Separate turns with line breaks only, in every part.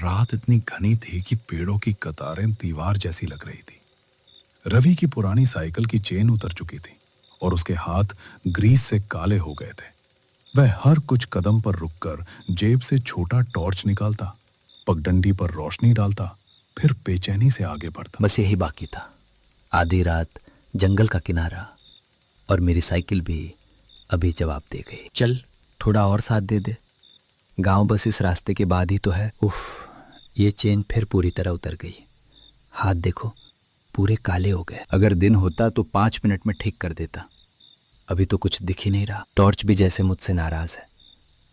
रात इतनी घनी थी कि पेड़ों की कतारें दीवार जैसी लग रही थी। रवि की पुरानी साइकिल की चेन उतर चुकी थी और उसके हाथ ग्रीस से काले हो गए थे। वह हर कुछ कदम पर रुककर जेब से छोटा टॉर्च निकालता, पगडंडी पर रोशनी डालता, फिर बेचैनी से आगे बढ़ता।
बस यही बाकी था। आधी रात, जंगल का किनारा और मेरी साइकिल भी अभी जवाब दे गई। चल थोड़ा और साथ दे दे, गांव बस इस रास्ते के बाद ही तो है। उफ, ये चेन फिर पूरी तरह उतर गई। हाथ देखो, पूरे काले हो गए। अगर दिन होता तो 5 मिनट में ठीक कर देता। अभी तो कुछ दिख ही नहीं रहा। टॉर्च भी जैसे मुझसे नाराज है,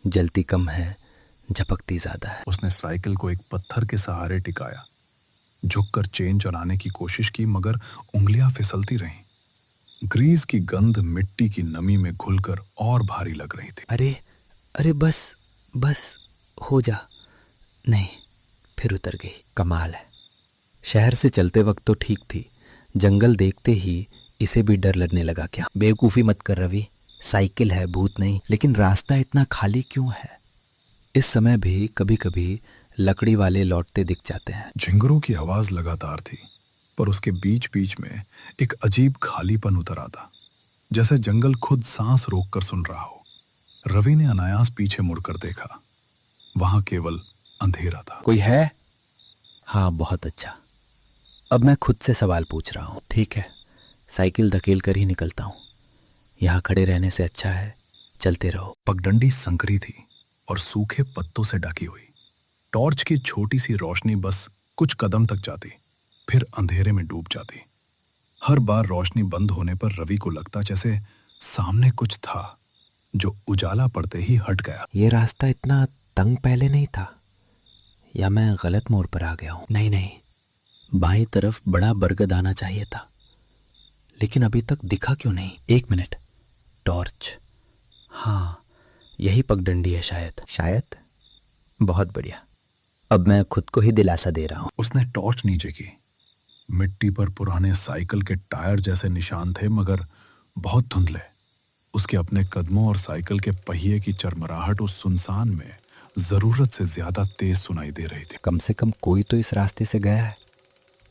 जलती कम है, झपकती ज्यादा है।
उसने साइकिल को एक पत्थर के सहारे टिकाया, झुककर चेन चलाने की कोशिश की, मगर उंगलियां फिसलती रहीं। ग्रीस की गंध मिट्टी की नमी में घुलकर और भारी लग रही थी।
अरे अरे, बस बस हो जा। नहीं, फिर उतर गई। कमाल है। शहर से चलते वक्त तो ठीक थी, जंगल देखते ही इसे भी डर लगने लगा। क्या बेवकूफ़ी मत कर रवि, साइकिल है, भूत नहीं। लेकिन रास्ता इतना खाली क्यों है? इस समय भी कभी कभी लकड़ी वाले लौटते दिख जाते हैं।
झिंगुरों की आवाज लगातार थी, पर उसके बीच बीच में एक अजीब खालीपन उतर आता, जैसे जंगल खुद सांस रोककर सुन रहा हो। रवि ने अनायास पीछे मुड़कर देखा। वहां केवल अंधेरा था।
कोई है? हाँ, बहुत अच्छा। अब मैं खुद से सवाल पूछ रहा हूँ। ठीक है, साइकिल धकेल कर ही निकलता हूँ। यहाँ खड़े रहने से अच्छा है चलते रहो।
पगडंडी संकरी थी और सूखे पत्तों से ढकी हुई। टॉर्च की छोटी सी रोशनी बस कुछ कदम तक जाती, फिर अंधेरे में डूब जाती। हर बार रोशनी बंद होने पर रवि को लगता जैसे सामने कुछ था जो उजाला पड़ते ही हट गया।
ये रास्ता इतना तंग पहले नहीं था, या मैं गलत मोड़ पर आ गया हूँ? नहीं नहीं, बाईं तरफ बड़ा बरगद आना चाहिए था, लेकिन अभी तक दिखा क्यों नहीं? 1 मिनट, टॉर्च। हाँ, यही पगडंडी है शायद। शायद? बहुत बढ़िया। अब मैं खुद को ही दिलासा दे रहा हूँ।
उसने टॉर्च नीचे की। मिट्टी पर पुराने साइकिल के टायर जैसे निशान थे, मगर बहुत धुंधले। उसके अपने कदमों और साइकिल के पहिए की चरमराहट उस सुनसान में जरूरत से ज्यादा तेज सुनाई दे रही थी।
कम से कम कोई तो इस रास्ते से गया है,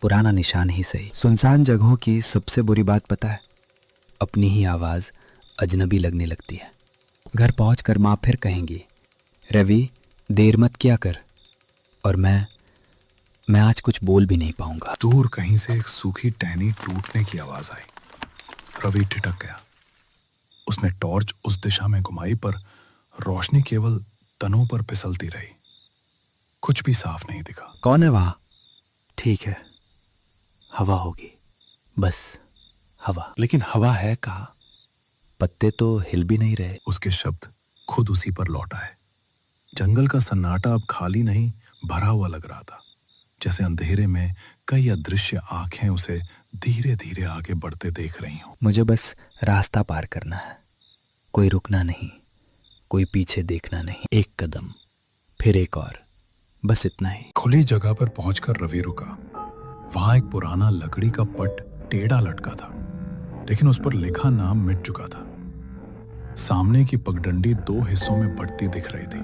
पुराना निशान ही सही। सुनसान जगहों की सबसे बुरी बात पता है, अपनी ही आवाज़ अजनबी लगने लगती है। घर पहुंचकर माँ फिर कहेंगी, रवि देर मत किया कर, और मैं आज कुछ बोल भी नहीं पाऊंगा।
दूर कहीं से एक सूखी टहनी टूटने की आवाज आई। रवि ठिठक गया। उसने टॉर्च उस दिशा में घुमाई, पर रोशनी केवल तनों पर फिसलती रही। कुछ भी साफ नहीं दिखा।
कौन है वहां? ठीक है, हवा होगी, बस हवा। लेकिन हवा है कहाँ? पत्ते तो हिल भी नहीं रहे।
उसके शब्द खुद उसी पर लौट आए। जंगल का सन्नाटा अब खाली नहीं, भरा हुआ लग रहा था, जैसे अंधेरे में कई अदृश्य आंखें उसे धीरे धीरे आगे बढ़ते देख रही हों।
मुझे बस रास्ता पार करना है, कोई रुकना नहीं, कोई पीछे देखना नहीं। एक कदम, फिर एक और, बस इतना ही।
खुली जगह पर पहुंचकर रवि रुका। वहां एक पुराना लकड़ी का पट टेढ़ा लटका था, लेकिन उस पर लिखा नाम मिट चुका था। सामने की पगडंडी 2 हिस्सों में बढ़ती दिख रही थी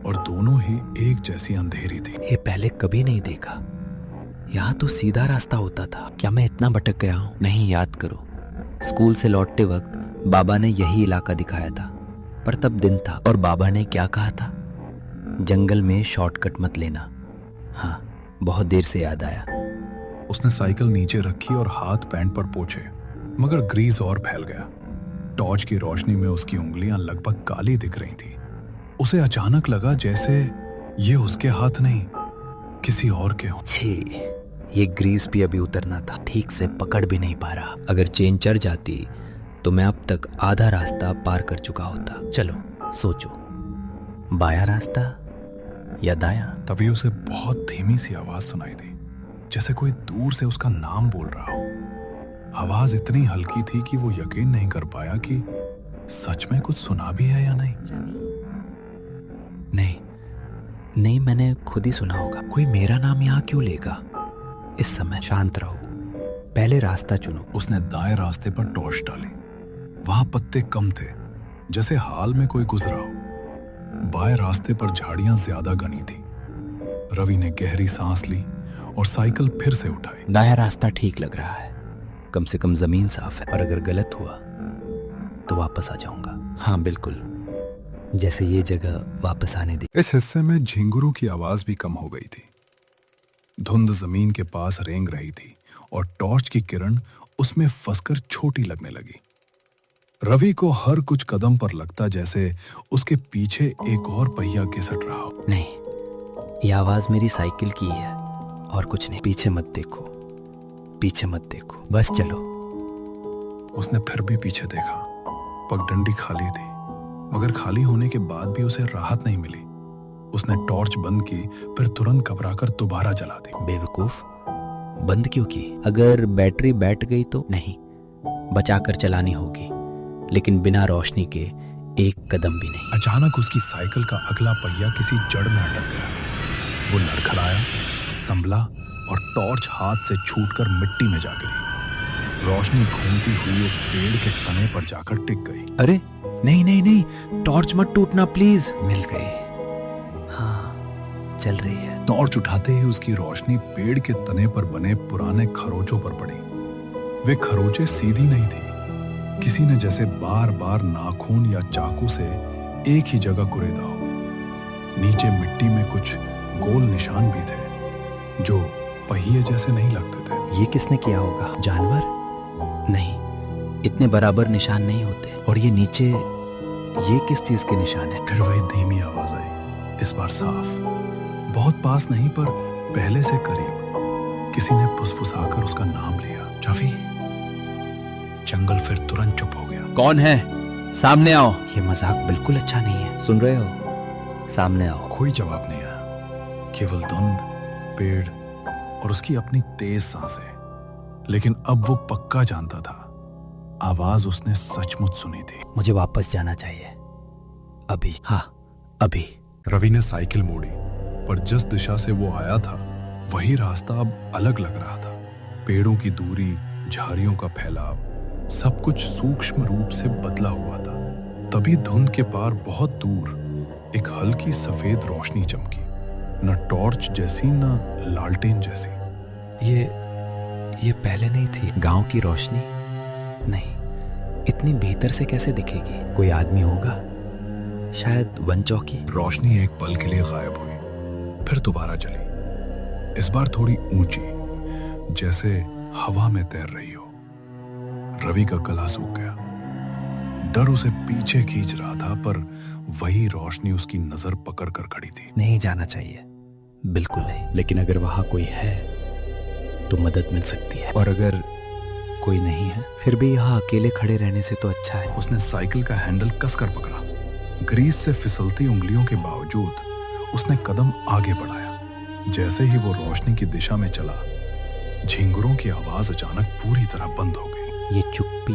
और दोनों ही एक जैसी अंधेरी थी।
ये पहले कभी नहीं देखा। यहाँ तो सीधा रास्ता होता था। क्या मैं इतना भटक गया हूँ? नहीं, याद करो, स्कूल से लौटते वक्त बाबा ने यही इलाका दिखाया था, पर तब दिन था। और बाबा ने क्या कहा था? जंगल में शॉर्टकट मत लेना। हाँ, बहुत देर से याद आया।
उसने साइकिल नीचे रखी और हाथ पैंट पर पोंछे, मगर ग्रीस और फैल गया। टॉर्च की रोशनी में उसकी उंगलियां लगभग काली दिख रही थी। उसे अचानक लगा जैसे ये उसके हाथ नहीं, किसी और के हों।
छी, ये ग्रीस भी अभी उतरना था। ठीक से पकड़ भी नहीं पा रहा। अगर चेन चढ़ जाती तो मैं अब तक आधा रास्ता पार कर चुका होता। चलो सोचो, बायां रास्ता या दायां?
तभी उसे बहुत धीमी सी आवाज सुनाई दी, जैसे कोई दूर से उसका नाम बोल रहा हो। आवाज इतनी हल्की थी कि वो यकीन नहीं कर पाया कि सच में कुछ सुना भी है या नहीं।
नहीं नहीं, मैंने खुद ही सुना होगा। कोई मेरा नाम यहाँ क्यों लेगा इस समय? शांत रहो, पहले रास्ता चुनो।
उसने दाएं रास्ते पर टॉर्च डाली। वहां पत्ते कम थे, जैसे हाल में कोई गुजरा हो। बाएं रास्ते पर झाड़ियां ज्यादा घनी थी। रवि ने गहरी सांस ली और साइकिल फिर से उठाई।
नया रास्ता ठीक लग रहा है, कम से कम जमीन साफ है, और अगर गलत हुआ तो वापस आ जाऊंगा। हाँ बिल्कुल, जैसे ये जगह वापस आने दी।
इस हिस्से में झिंगुरों की आवाज भी कम हो गई थी। धुंध जमीन के पास रेंग रही थी और टॉर्च की किरण उसमें फंसकर छोटी लगने लगी। रवि को हर कुछ कदम पर लगता जैसे उसके पीछे एक और पहिया घिसट रहा हो।
नहीं, ये आवाज मेरी साइकिल की है और कुछ नहीं। पीछे मत देखो, पीछे मत देखो, बस चलो।
उसने फिर भी पीछे देखा। पगडंडी खाली थी, मगर खाली होने के बाद भी उसे राहत नहीं मिली। उसने टॉर्च बंद की, फिर तुरंत घबराकर दोबारा जला दी।
बेवकूफ, बंद क्यों की? अगर बैटरी बैठ गई तो? नहीं, बचाकर चलानी होगी, लेकिन बिना रोशनी के एक कदम भी नहीं।
अचानक उसकी साइकिल का अगला पहिया किसी जड़ में अटक गया। वो लड़खड़ाया, संभला और टॉर्च हाथ से छूटकर मिट्टी में जा गिरी। रोशनी घूमती हुई एक पेड़ के तने पर जाकर टिक गई।
अरे नहीं नहीं नहीं, टॉर्च मत टूटना प्लीज। मिल गई। हाँ, चल रही है।
टॉर्च उठाते ही उसकी रोशनी पेड़ के तने पर बने पुराने खरोचों पर पड़ी। वे खरोचे सीधी नहीं थी, किसी ने जैसे बार बार नाखून या चाकू से एक ही जगह कुरेदा हो। नीचे मिट्टी में कुछ गोल निशान भी थे जो पहिए जैसे नहीं लगते थे।
ये किसने किया होगा? जानवर? नहीं, इतने बराबर निशान नहीं होते। और ये नीचे, ये किस चीज के निशान है?
फिर वही धीमी आवाज आई, इस बार साफ, बहुत पास नहीं पर पहले से करीब। किसी ने फुसफुसाकर उसका नाम लिया, रवि। जंगल फिर तुरंत चुप हो गया।
कौन है? सामने आओ। ये मजाक बिल्कुल अच्छा नहीं है, सुन रहे हो? सामने आओ।
कोई जवाब नहीं आया, केवल धुंध, पेड़ और उसकी अपनी तेज सांसें। लेकिन अब वो पक्का जानता था, आवाज उसने सचमुच सुनी थी।
मुझे वापस जाना चाहिए, अभी। हाँ, अभी।
रवि ने साइकिल मोड़ी, पर जिस दिशा से वो आया था वही रास्ता अब अलग लग रहा था। पेड़ों की दूरी, झाड़ियों का फैलाव, सब कुछ सूक्ष्म रूप से बदला हुआ था। तभी धुंध के पार बहुत दूर एक हल्की सफेद रोशनी चमकी, न टॉर्च जैसी न लालटेन जैसी।
ये पहले नहीं थी। गांव की रोशनी? नहीं, इतनी भीतर से कैसे दिखेगी? कोई आदमी होगा, शायद वन चौकी।
रोशनी एक पल के लिए गायब हुई, फिर दोबारा चली। इस बार थोड़ी ऊंची, जैसे हवा में तैर रही हो। रवि का गला सूख गया। डर उसे पीछे खींच रहा था, पर वही रोशनी उसकी नजर पकड़ कर खड़ी थी।
नहीं जाना चाहिए, बिल्कुल नहीं। लेकिन अगर वहां कोई है तो मदद मिल सकती है। और अगर कोई नहीं है, फिर भी यहाँ अकेले खड़े रहने से तो अच्छा है।
उसने साइकिल का हैंडल कसकर पकड़ा। ग्रीस से फिसलती उंगलियों के बावजूद उसने कदम आगे बढ़ाया। जैसे ही वो रोशनी की दिशा में चला, झिंगुरों की आवाज अचानक पूरी तरह बंद हो गई।
ये चुप्पी,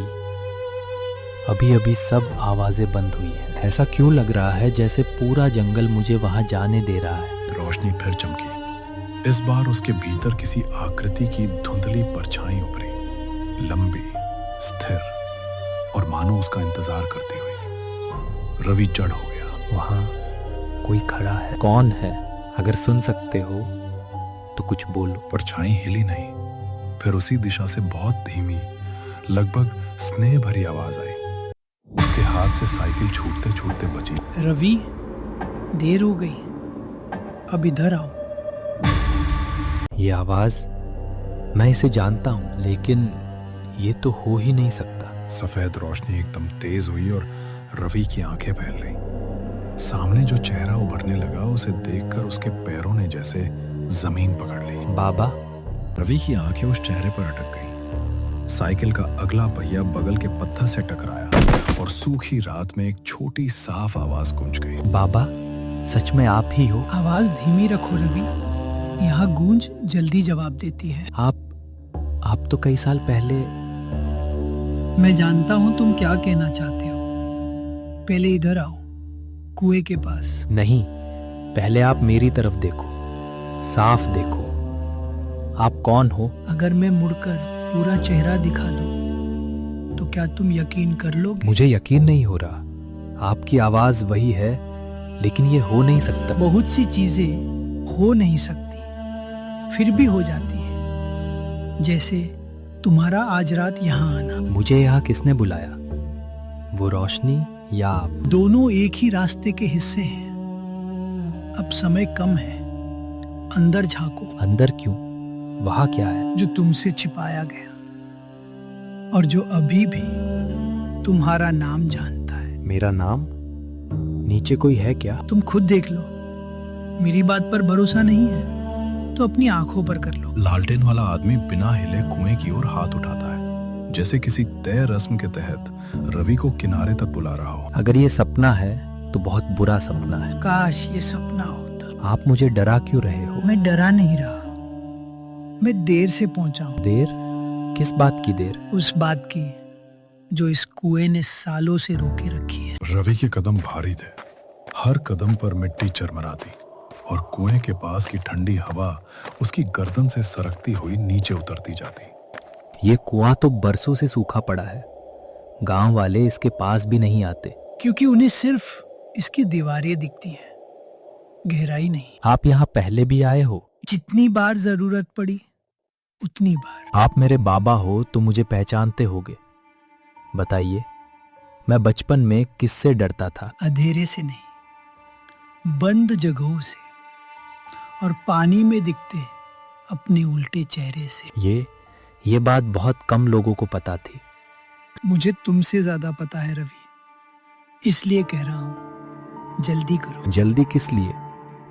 अभी अभी सब आवाजें बंद हुई हैं। ऐसा क्यों लग रहा है जैसे पूरा जंगल मुझे वहां जाने दे रहा है?
रोशनी फिर चमकी। इस बार उसके भीतर किसी आकृति की धुंधली परछाई उभरी, लंबी, स्थिर और मानो उसका इंतजार करती हुई। रवि जड़ हो गया।
वहां कोई खड़ा है। कौन है? अगर सुन सकते हो तो कुछ बोलो।
परछाई हिली नहीं। फिर उसी दिशा से बहुत धीमी, लगभग स्नेह भरी आवाज आई। उसके हाथ से साइकिल छूटते छूटते बची।
रवि, देर हो गई, अब इधर आओ।
ये आवाज, मैं इसे जानता हूं, लेकिन ये तो हो ही नहीं सकता।
सफेद रोशनी एकदम तेज हुई और रवि की आंखें फैल गईं। सामने जो चेहरा उभरने लगा, उसे देखकर उसके पैरों ने जैसे जमीन पकड़ ली।
बाबा?
रवि की आंखें उस चेहरे पर अटक गईं। साइकिल का अगला पहिया बगल के पत्थर से टकराया और सूखी रात में एक छोटी साफ आवाज गूंज गई।
बाबा, सच में आप ही हो?
आवाज धीमी रखो रवि, यहाँ गूंज जल्दी जवाब देती है।
आप तो कई साल पहले।
मैं जानता हूँ तुम क्या कहना चाहते हो। पहले इधर आओ, कुएं के पास।
नहीं, पहले आप मेरी तरफ देखो, साफ देखो। आप कौन हो?
अगर मैं मुड़कर पूरा चेहरा दिखा दूं, तो क्या तुम यकीन कर लोगे?
मुझे यकीन नहीं हो रहा। आपकी आवाज वही है, लेकिन ये हो नहीं सकता।
बहुत सी चीजें हो नहीं सकती, फिर भी हो जाती है। जैसे तुम्हारा आज रात यहाँ आना।
मुझे यहाँ किसने बुलाया? वो रोशनी या आप?
दोनों एक ही रास्ते के हिस्से हैं। अब समय कम है, अंदर झांको।
अंदर क्यों? वहाँ क्या है?
जो तुमसे छिपाया गया और जो अभी भी तुम्हारा नाम जानता है।
मेरा नाम? नीचे कोई है क्या?
तुम खुद देख लो। मेरी बात पर भरोसा नहीं है तो अपनी आंखों पर कर लो।
लालटेन वाला आदमी बिना हिले कुएं की ओर हाथ उठाता है, जैसे किसी तय रस्म के तहत रवि को किनारे तक बुला रहा हो।
अगर ये सपना है तो बहुत बुरा सपना है।
काश ये सपना होता।
आप मुझे डरा क्यों रहे हो?
मैं डरा नहीं रहा, मैं देर से पहुंचा हूं।
देर? किस बात की देर?
उस बात की जो इस कुएं ने सालों से रोके रखी है।
रवि के कदम भारी थे, हर कदम पर मिट्टी चरमराती और कुएं के पास की ठंडी हवा उसकी गर्दन से सरकती हुई नीचे उतरती जाती।
ये कुआं तो बरसों से सूखा पड़ा है। गांव वाले इसके पास भी नहीं आते।
क्योंकि उन्हें सिर्फ इसकी दीवारें दिखती हैं, गहराई नहीं।
आप यहाँ पहले भी आए हो?
जितनी बार जरूरत पड़ी उतनी बार।
आप मेरे बाबा हो तो मुझे पहचानते होगे। बताइए, मैं बचपन में किससे डरता था?
अंधेरे से नहीं, बंद जगहों से और पानी में दिखते अपने उल्टे चेहरे से।
ये बात बहुत कम लोगों को पता थी।
मुझे तुमसे ज्यादा पता है रवि, इसलिए कह रहा हूं जल्दी करो।
जल्दी किस लिए?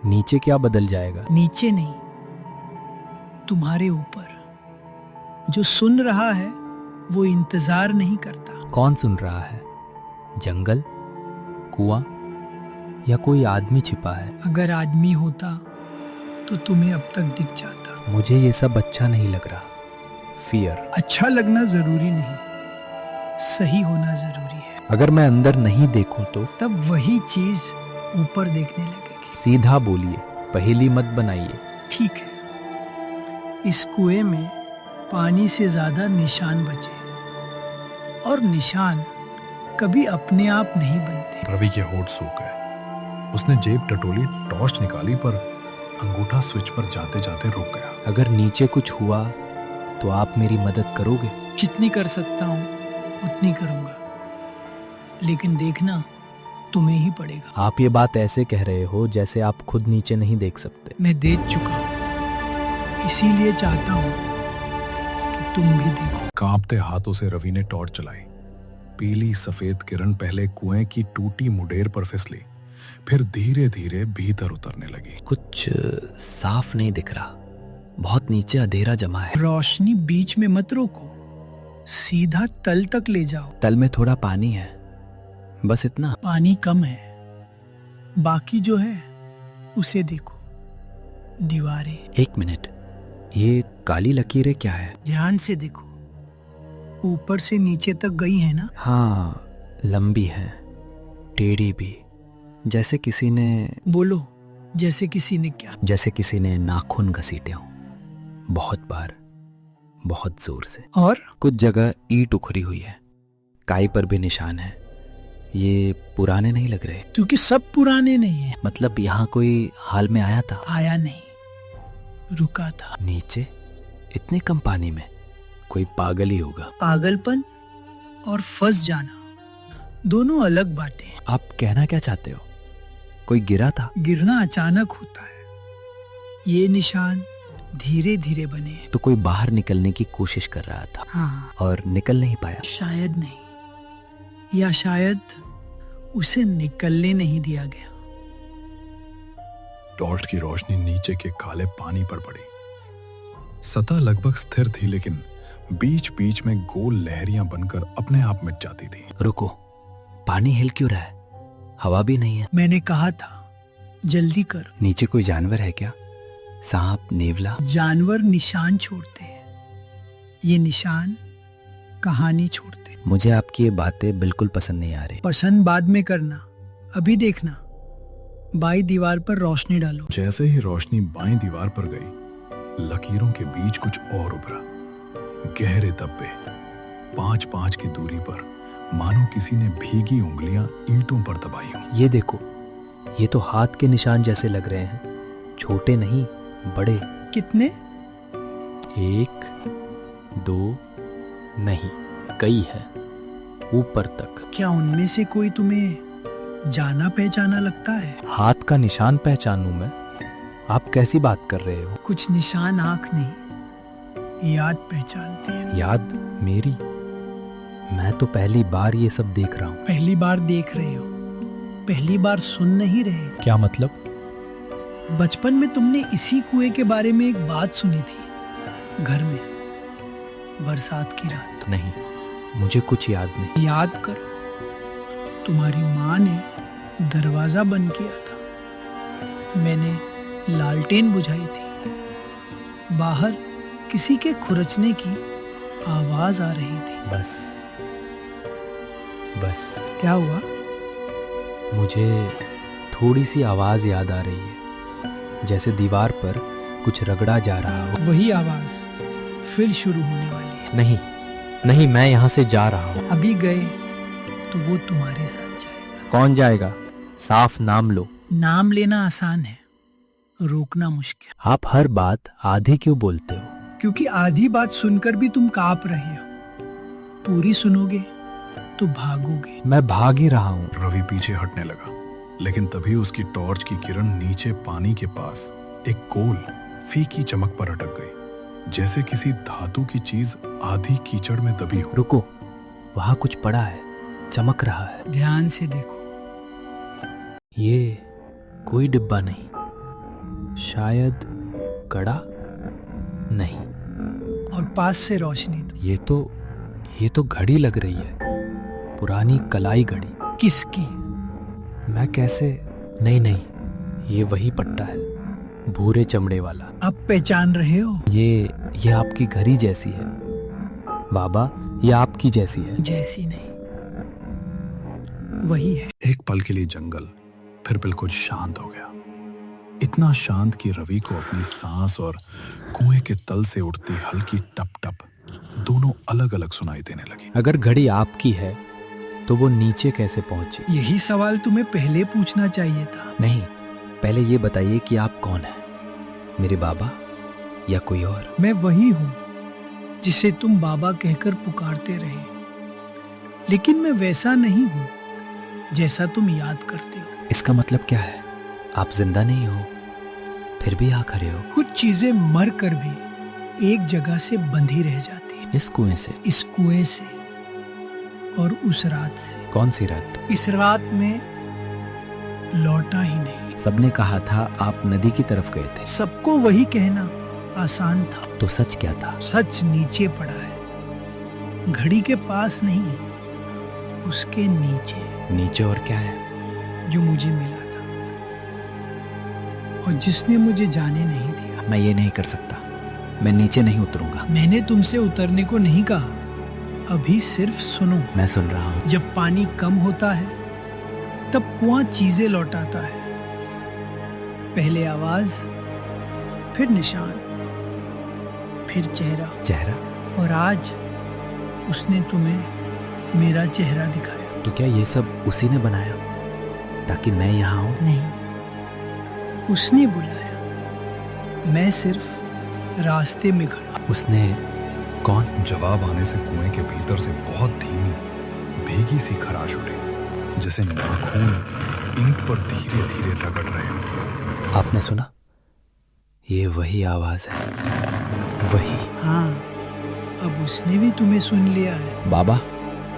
नीचे क्या बदल जाएगा?
नीचे नहीं, तुम्हारे ऊपर। जो सुन रहा है वो इंतजार नहीं करता।
कौन सुन रहा है? जंगल, कुआं या कोई आदमी छिपा है?
अगर आदमी होता तो तुम्हें अब तक दिख जाता।
मुझे ये सब अच्छा नहीं लग रहा। फियर।
अच्छा लगना जरूरी नहीं, सही होना जरूरी है।
अगर मैं अंदर नहीं देखूं तो?
तब वही चीज ऊपर देखने लगेगी।
सीधा बोलिए, पहेली मत बनाइए।
ठीक है, इस कुएं में पानी से ज्यादा निशान बचे हैं और निशान कभी अपने आप नहीं बनते।
रवि के होठ सूख गए। उसने जेब टटोली, टॉर्च निकाली, पर अंगूठा स्विच पर जाते जाते रुक गया।
अगर नीचे कुछ हुआ तो आप मेरी मदद करोगे?
जितनी कर सकता हूँ उतनी करूँगा, लेकिन देखना तुम्हें ही पड़ेगा।
आप ये बात ऐसे कह रहे हो जैसे आप खुद नीचे नहीं देख सकते।
मैं देख चुका हूँ, इसीलिए चाहता हूँ कि तुम भी देखो।
कांपते हाथों से रवि ने टॉर्च चलाई। पीली सफेद किरण पहले कुएं की टूटी मुडेर पर फिसली, फिर धीरे धीरे भीतर उतरने लगी।
कुछ साफ नहीं दिख रहा, बहुत नीचे अंधेरा जमा है।
रोशनी बीच में मत रोको, सीधा तल तक ले जाओ।
तल में थोड़ा पानी है, बस इतना।
पानी कम है, बाकी जो है उसे देखो, दीवारें।
एक मिनट, ये काली लकीरें क्या है?
ध्यान से देखो, ऊपर से नीचे तक गई है ना?
हाँ, लंबी है, टेढ़ी भी, जैसे किसी ने।
बोलो, जैसे किसी ने क्या?
जैसे किसी ने नाखून घसीटे हों, बहुत बार, बहुत जोर से।
और
कुछ जगह ईंट उखड़ी हुई है, काई पर भी निशान है। ये पुराने नहीं लग रहे।
क्योंकि सब पुराने नहीं है।
मतलब यहाँ कोई हाल में आया था?
आया नहीं, रुका था।
नीचे इतने कम पानी में कोई पागल ही होगा।
पागलपन और फंस जाना दोनों अलग बातें हैं।
आप कहना क्या चाहते हो? कोई गिरा था?
गिरना अचानक होता है, ये निशान धीरे धीरे बने हैं।
तो कोई बाहर निकलने की कोशिश कर रहा था।
हाँ।
और निकल नहीं पाया?
शायद नहीं, या शायद उसे निकलने नहीं दिया गया।
टॉर्च की रोशनी नीचे के काले पानी पर पड़ी। सतह लगभग स्थिर थी, लेकिन बीच बीच में गोल लहरियां बनकर अपने आप मिट जाती थी।
रुको, पानी हिल क्यों रहा है? हवा भी नहीं है।
मैंने कहा था जल्दी कर।
नीचे कोई जानवर है क्या? सांप, नेवला?
जानवर निशान छोड़ते हैं, ये निशान कहानी छोड़ते हैं।
मुझे आपकी ये बातें बिल्कुल पसंद नहीं आ रही।
पसंद बाद में करना, अभी देखना। बाईं दीवार पर रोशनी डालो।
जैसे ही रोशनी बाईं दीवार पर गई, लकीरों के बीच कुछ और उभरा। गहरे धब्बे, 5-5 की दूरी पर, मानो किसी ने भीगी उंगलियां ईंटों पर दबाई हों।
ये देखो, ये तो हाथ के निशान जैसे लग रहे हैं, छोटे नहीं, बड़े।
कितने?
1 2 नहीं, कई है, ऊपर तक।
क्या उनमें से कोई तुम्हें जाना पहचाना लगता है?
हाथ का निशान पहचानूं मैं? आप कैसी बात कर रहे हो?
कुछ निशान आंख नहीं, याद पहचानती है।
याद मेरी? मैं तो पहली बार ये सब देख रहा हूँ।
पहली बार देख रहे हो, पहली बार सुन नहीं रहे।
क्या मतलब?
बचपन में तुमने इसी कुएं के बारे में एक बात सुनी थी, घर में, बरसात की रात।
नहीं, मुझे कुछ याद नहीं।
याद करो, तुम्हारी माँ ने दरवाजा बंद किया था, मैंने लालटेन बुझाई थी, बाहर किसी के खुरचने की आवाज आ रही थी।
बस
क्या हुआ?
मुझे थोड़ी सी आवाज याद आ रही है, जैसे दीवार पर कुछ रगड़ा जा रहा हो।
वही आवाज फिर शुरू होने वाली है।
नहीं, मैं यहाँ से जा रहा हूँ।
अभी गए तो वो तुम्हारे साथ जाएगा।
कौन जाएगा? साफ नाम लो।
नाम लेना आसान है, रोकना मुश्किल।
आप हर बात आधी क्यों बोलते हो?
क्योंकि आधी बात सुनकर भी तुम कांप रहे हो, पूरी सुनोगे तो भागोगे।
मैं भाग ही रहा हूँ।
रवि पीछे हटने लगा, लेकिन तभी उसकी टॉर्च की किरण नीचे पानी के पास एक गोल फीकी चमक पर अटक गई, जैसे किसी धातु की चीज आधी कीचड़ में दबी हो।
रुको, वहां कुछ पड़ा है, चमक रहा है।
ध्यान से देखो।
ये कोई डिब्बा नहीं, शायद कड़ा नहीं।
और पास से रोशनी तो।
ये तो घड़ी लग रही है, पुरानी कलाई घड़ी।
किसकी?
मैं कैसे? नहीं, ये वही पट्टा है, भूरे चमड़े वाला।
अब पहचान रहे हो?
ये आपकी घड़ी जैसी है बाबा, ये आपकी जैसी है।
जैसी नहीं, वही है।
एक पल के लिए जंगल फिर बिल्कुल शांत हो गया, इतना शांत कि रवि को अपनी सांस और कुएं के तल से उठती हल्की टप टप दोनों अलग अलग सुनाई देने लगी।
अगर घड़ी आपकी है तो वो नीचे कैसे पहुंची?
यही सवाल तुम्हें पहले पूछना चाहिए था।
नहीं, पहले ये बताइए कि आप कौन हैं? मेरे बाबा या कोई और?
मैं वही हूँ जिसे तुम बाबा कहकर पुकारते रहे, लेकिन मैं वैसा नहीं हूँ जैसा तुम याद करते हो।
इसका मतलब क्या है? आप जिंदा नहीं हो, फिर भी आ खड़े हो।
कुछ चीजें मर कर भी एक जगह से बंधी रह जाती हैं।
इस कुएं से?
इस कुएं से और उस रात से।
कौन सी रात?
इस रात में लौटा ही नहीं।
सबने कहा था आप नदी की तरफ गए थे।
सबको वही कहना आसान था।
तो सच क्या था?
सच नीचे पड़ा है, घड़ी के पास नहीं, उसके नीचे।
नीचे और क्या है?
जो मुझे मिला था और जिसने मुझे जाने नहीं दिया।
मैं ये नहीं कर सकता, मैं नीचे नहीं उतरूंगा।
मैंने तुमसे उतरने को नहीं कहा, अभी सिर्फ सुनो।
मैं सुन रहा हूँ।
जब पानी कम होता है तब कुआं चीजें लौटाता है, पहले आवाज, फिर निशान, फिर चेहरा।
चेहरा?
और आज उसने तुम्हें मेरा चेहरा दिखाया।
तो क्या ये सब उसी ने बनाया ताकि मैं यहाँ आऊं?
नहीं, उसने बुलाया, मैं सिर्फ रास्ते में खड़ा।
उसने? कौन?
जवाब आने से कुएं के भीतर से बहुत धीमी भीगी सी खराश उठी, जैसे नाखून ईंट पर धीरे धीरे रगड़ रहे हो।
आपने सुना? ये वही आवाज है, वही।
हाँ, अब उसने भी तुम्हें सुन लिया है।
बाबा,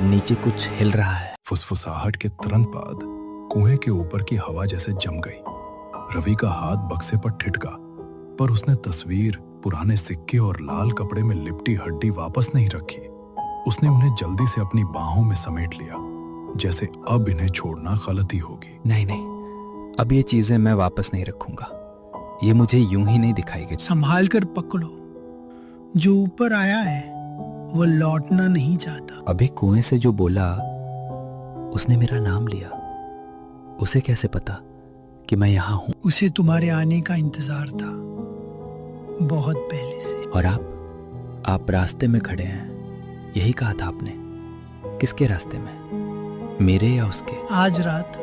नीचे कुछ हिल रहा है।
फुसफुसाहट के तुरंत बाद कुएं के ऊपर की हवा जैसे जम गई। रवि का हाथ बक्से पर ठिठका, पर उसने तस्वीर, पुराने सिक्के और लाल कपड़े में लिपटी हड्डी वापस नहीं रखी। उसने उन्हें जल्दी से अपनी बाहों में समेट लिया, जैसे अब इन्हें छोड़ना गलती होगी।
नहीं, अब ये चीजें मैं वापस नहीं रखूंगा, ये मुझे यूं ही नहीं दिखाई गई।
संभाल कर पकड़ो, जो ऊपर आया है वो लौटना नहीं चाहता।
अभी कुएं से जो बोला उसने मेरा नाम लिया, उसे कैसे पता कि मैं यहाँ हूं?
उसे तुम्हारे आने का इंतजार था, बहुत पहले से।
और आप रास्ते में खड़े हैं, यही कहा था आपने। किसके रास्ते में, मेरे या उसके?
आज रात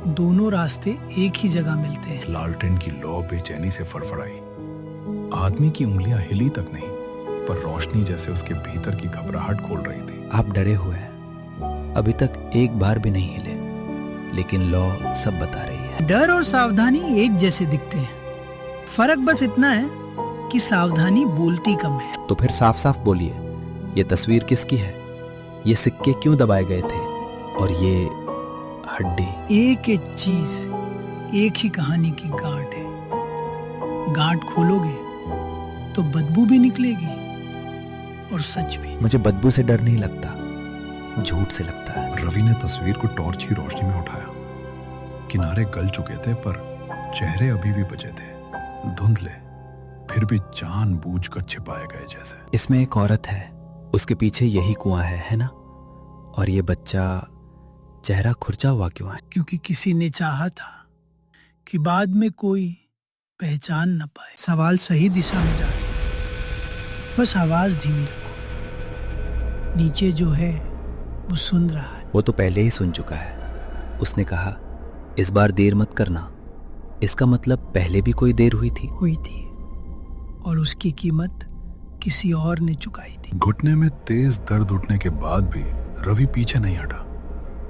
दोनों रास्ते एक ही जगह मिलते हैं।
लालटेन की लौ बेचैनी से फड़फड़ाई। आदमी की उंगलियां हिली तक नहीं, पर रोशनी जैसे उसके भीतर की घबराहट खोल रही थी।
आप डरे हुए हैं, अभी तक एक बार भी नहीं हिले, लेकिन लौ सब बता रही है।
डर और सावधानी एक जैसे दिखते हैं, फर्क बस इतना है कि सावधानी बोलती कम है।
तो फिर साफ साफ बोलिए, ये तस्वीर किसकी है? ये सिक्के क्यों दबाए गए थे? और ये हड्डी?
एक एक चीज एक ही कहानी की गांठ है। गांठ खोलोगे तो बदबू भी निकलेगी और सच भी।
मुझे बदबू से डर नहीं लगता, झूठ से लगता है।
रवि ने तस्वीर को टॉर्च की रोशनी में उठाया। किनारे गल चुके थे, पर चेहरे अभी भी बचे थे, धुंधले, फिर भी जानबूझकर छिपाए गए जैसे।
इसमें एक औरत है, उसके पीछे यही कुआं है ना? और ये बच्चा चेहरा खुरचा हुआ क्यों है?
क्योंकि किसी ने चाहा था कि बाद में कोई पहचान न पाए। सवाल सही दिशा में जा रहे हैं, बस आवाज धीमी रखो। नीचे जो है वो सुन रहा है।
वो तो पहले ही सुन चुका है। उसने कहा, इस बार देर मत करना। इसका मतलब पहले भी कोई देर हुई थी।
और उसकी कीमत किसी और ने चुकाई थी।
घुटने में तेज दर्द उठने के बाद भी रवि पीछे नहीं हटा।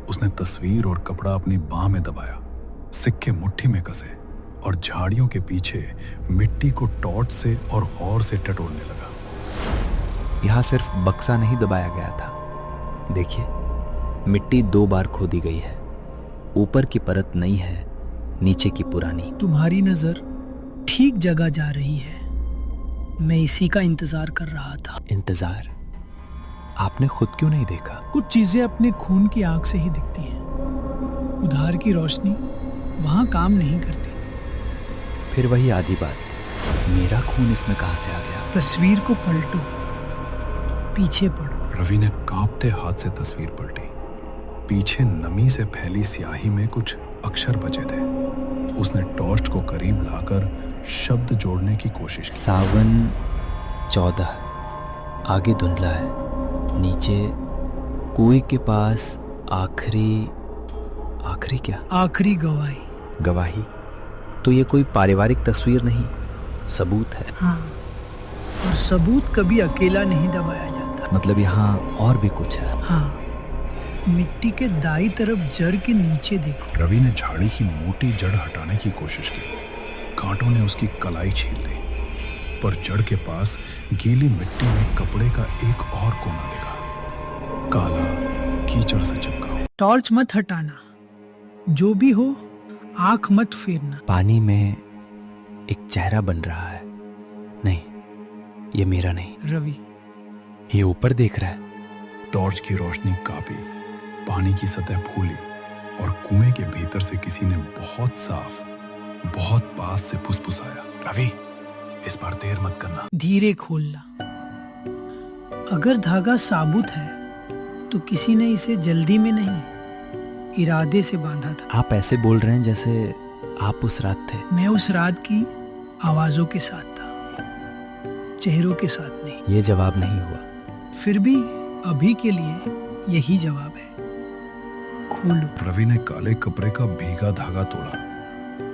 उसने तस्वीर और कपड़ा अपनी बाह में दबाया, सिक्के मुट्ठी में कसे और झाड़ियों के पीछे मिट्टी को टॉर्च से और गौर से टटोलने लगा।
यहां सिर्फ बक्सा नहीं दबाया गया था। देखिए, मिट्टी 2 बार खोदी गई है। ऊपर की परत नई है, नीचे की पुरानी।
तुम्हारी नजर ठीक जगह जा रही है। मैं इसी का इंतजार कर रहा था।
इंतजार? आपने खुद क्यों नहीं देखा?
कुछ चीजें अपने खून की आंख से ही दिखती हैं। उधार की रोशनी वहां काम नहीं करती।
फिर वही आधी बात, मेरा खून इसमें कहां से आ गया?
तस्वीर को पलटो, पीछे पढ़ो।
रवि ने कांपते हाथ से तस्वीर पलटी। पीछे नमी से फैली स्याही में कुछ अक्षर बचे थे। उसने टॉर्च को करीब लाकर शब्द जोड़ने की कोशिश की।
सावन 14, आगे धुंधला है, नीचे कुएं के पास आखिरी क्या?
आखिरी गवाही।
गवाही? तो ये कोई पारिवारिक तस्वीर नहीं, सबूत है।
हाँ, और सबूत कभी अकेला नहीं दबाया जाता।
मतलब यहाँ और भी कुछ है।
हाँ, मिट्टी के दाई तरफ जड़ के नीचे देखो।
रवि ने झाड़ी की मोटी जड़ हटाने की कोशिश की। कांटों ने उसकी कलाई छील दी, पर जड़ के पास गीली मिट्टी में कपड़े का एक और कोना दिखा, काला, कीचड़ से चिपका हुआ।
टॉर्च मत हटाना, जो भी हो आंख मत फेरना।
पानी में एक चेहरा बन रहा है। नहीं, ये मेरा नहीं।
रवि,
ये ऊपर देख रहा है।
टॉर्च की रोशनी कांपी, पानी की सतह फूली और कुएं के भीतर से किसी ने बहुत साफ, बहुत पास से फुसफुसाया, रवि, इस बार देर मत करना।
धीरे खोलना। अगर धागा साबुत है तो किसी ने इसे जल्दी में नहीं, इरादे से बांधा था।
आप ऐसे बोल रहे हैं जैसे आप उस रात थे।
मैं उस रात की आवाजों के साथ था, चेहरों के साथ नहीं।
ये जवाब नहीं हुआ।
फिर भी अभी के लिए यही जवाब है। खोलो।
रवि ने काले कपड़े का भीगा धागा तोड़ा।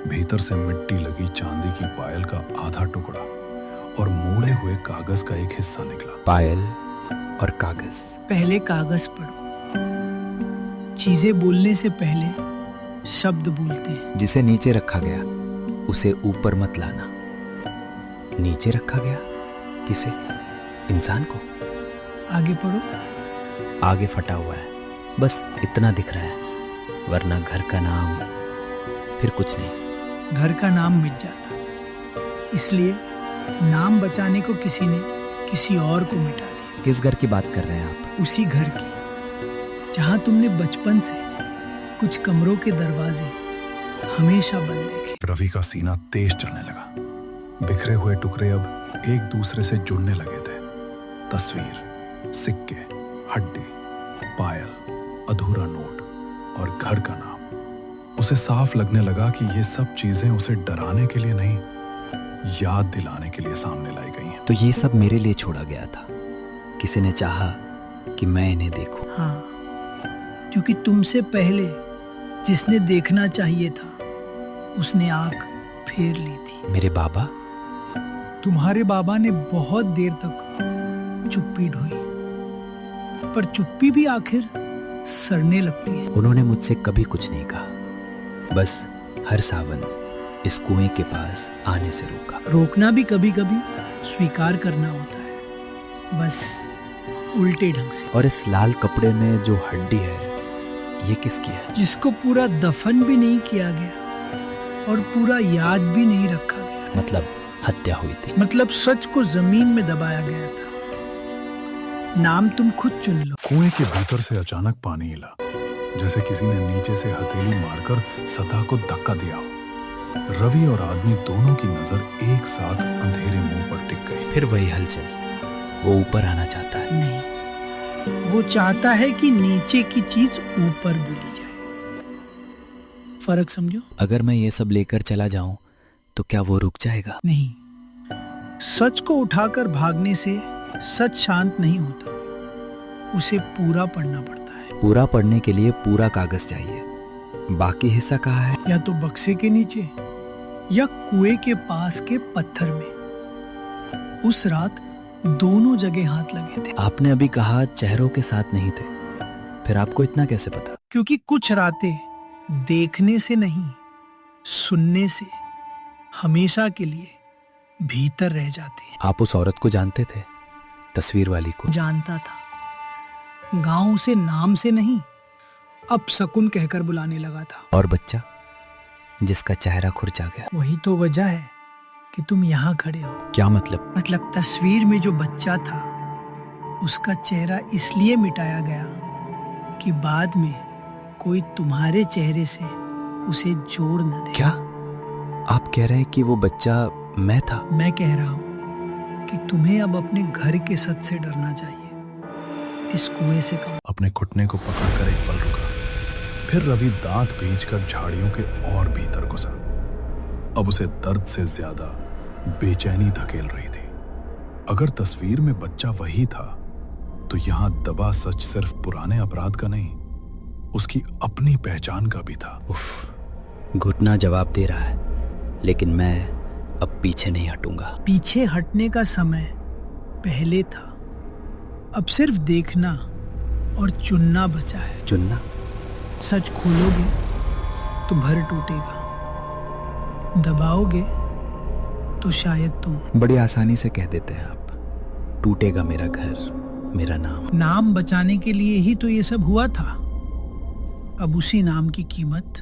भीतर से मिट्टी लगी चांदी की पायल का आधा टुकड़ा और मोड़े हुए कागज का एक हिस्सा निकला।
पायल और कागज।
पहले कागज पढ़ो। चीजें बोलने से पहले शब्द बोलते हैं।
जिसे नीचे रखा गया उसे ऊपर मत लाना। नीचे रखा गया किसे? इंसान को।
आगे पढ़ो।
आगे फटा हुआ है, बस इतना दिख रहा है, वरना घर का नाम, फिर कुछ नहीं।
घर का नाम मिट जाता, इसलिए नाम बचाने को किसी ने किसी और को मिटा दिया।
किस घर की बात कर रहे हैं आप?
उसी घर की जहां तुमने बचपन से कुछ कमरों के दरवाजे हमेशा बंद देखे।
रवि का सीना तेज चलने लगा। बिखरे हुए टुकड़े अब एक दूसरे से जुड़ने लगे थे। तस्वीर, सिक्के, हड्डी, पायल, अधूरा नोट और घर का नाम। उसे साफ लगने लगा कि ये सब चीजें उसे डराने के लिए नहीं, याद दिलाने के लिए सामने लाई गई हैं।
तो ये सब मेरे लिए छोड़ा गया था। किसी ने चाहा कि मैं इन्हें देखूं।
हाँ, क्योंकि तुमसे पहले जिसने देखना चाहिए था उसने आंख फेर ली थी।
मेरे बाबा?
तुम्हारे बाबा ने बहुत देर तक चुप्पी ढोई, पर चुप्पी भी आखिर सड़ने लगती है।
उन्होंने मुझसे कभी कुछ नहीं कहा, बस हर सावन इस कुएं के पास आने से रोका।
रोकना भी कभी कभी स्वीकार करना होता है, बस उल्टे ढंग से।
और इस लाल कपड़े में जो हड्डी है, ये किसकी है?
जिसको पूरा दफन भी नहीं किया गया और पूरा याद भी नहीं रखा गया।
मतलब हत्या हुई थी।
मतलब सच को जमीन में दबाया गया था। नाम तुम खुद चुन लो।
कुएं के भीतर से अचानक पानी हिला, जैसे किसी ने नीचे से हथेली मारकर सतह को धक्का दिया हो। रवि और आदमी दोनों की नजर एक साथ अंधेरे मुंह पर टिक गई।
फिर वही हलचल, वो ऊपर आना चाहता है।
नहीं, वो चाहता है कि नीचे की चीज ऊपर बोली जाए। फर्क समझो?
अगर मैं ये सब लेकर चला जाऊं तो क्या वो रुक जाएगा?
नहीं, सच को उठाकर भागने से सच शांत नहीं होता, उसे पूरा पढ़ना पड़ता है।
पूरा पढ़ने के लिए पूरा कागज चाहिए। बाकी हिस्सा कहाँ है?
या तो बक्से के नीचे या कुएं के पास के पत्थर में। उस रात दोनों जगह हाथ लगे थे।
आपने अभी कहा चेहरों के साथ नहीं थे, फिर आपको इतना कैसे पता?
क्योंकि कुछ रातें देखने से नहीं, सुनने से हमेशा के लिए भीतर रह जाती हैं।
आप उस औरत को जानते थे? तस्वीर वाली को?
जानता था। गांव से नाम से नहीं, अब शकुन कहकर बुलाने लगा था।
और बच्चा जिसका चेहरा खुरचा गया?
वही तो वजह है कि तुम यहाँ खड़े हो।
क्या मतलब?
मतलब तस्वीर में जो बच्चा था उसका चेहरा इसलिए मिटाया गया कि बाद में कोई तुम्हारे चेहरे से उसे जोड़ न दे।
क्या आप कह रहे हैं कि वो बच्चा मैं था?
मैं कह रहा हूँ कि तुम्हें अब अपने घर के सच से डरना चाहिए, इस कुएं से कम।
अपने घुटने को पकड़कर एक पल रुका, फिर रवि दांत भींचकर झाड़ियों के और भीतर घुसा। अब उसे दर्द से ज्यादा बेचैनी धकेल रही थी। अगर तस्वीर में बच्चा वही था तो यहां दबा सच सिर्फ पुराने अपराध का नहीं, उसकी अपनी पहचान का भी था।
उफ, घुटना जवाब दे रहा है, लेकिन मैं अब पीछे नहीं हटूंगा।
पीछे हटने का समय पहले था, अब सिर्फ देखना और चुनना बचा है।
चुनना?
सच खोलोगे तो भर टूटेगा, दबाओगे तो शायद तुम।
बड़ी आसानी से कह देते हैं आप, टूटेगा मेरा घर, मेरा नाम।
नाम बचाने के लिए ही तो ये सब हुआ था। अब उसी नाम की कीमत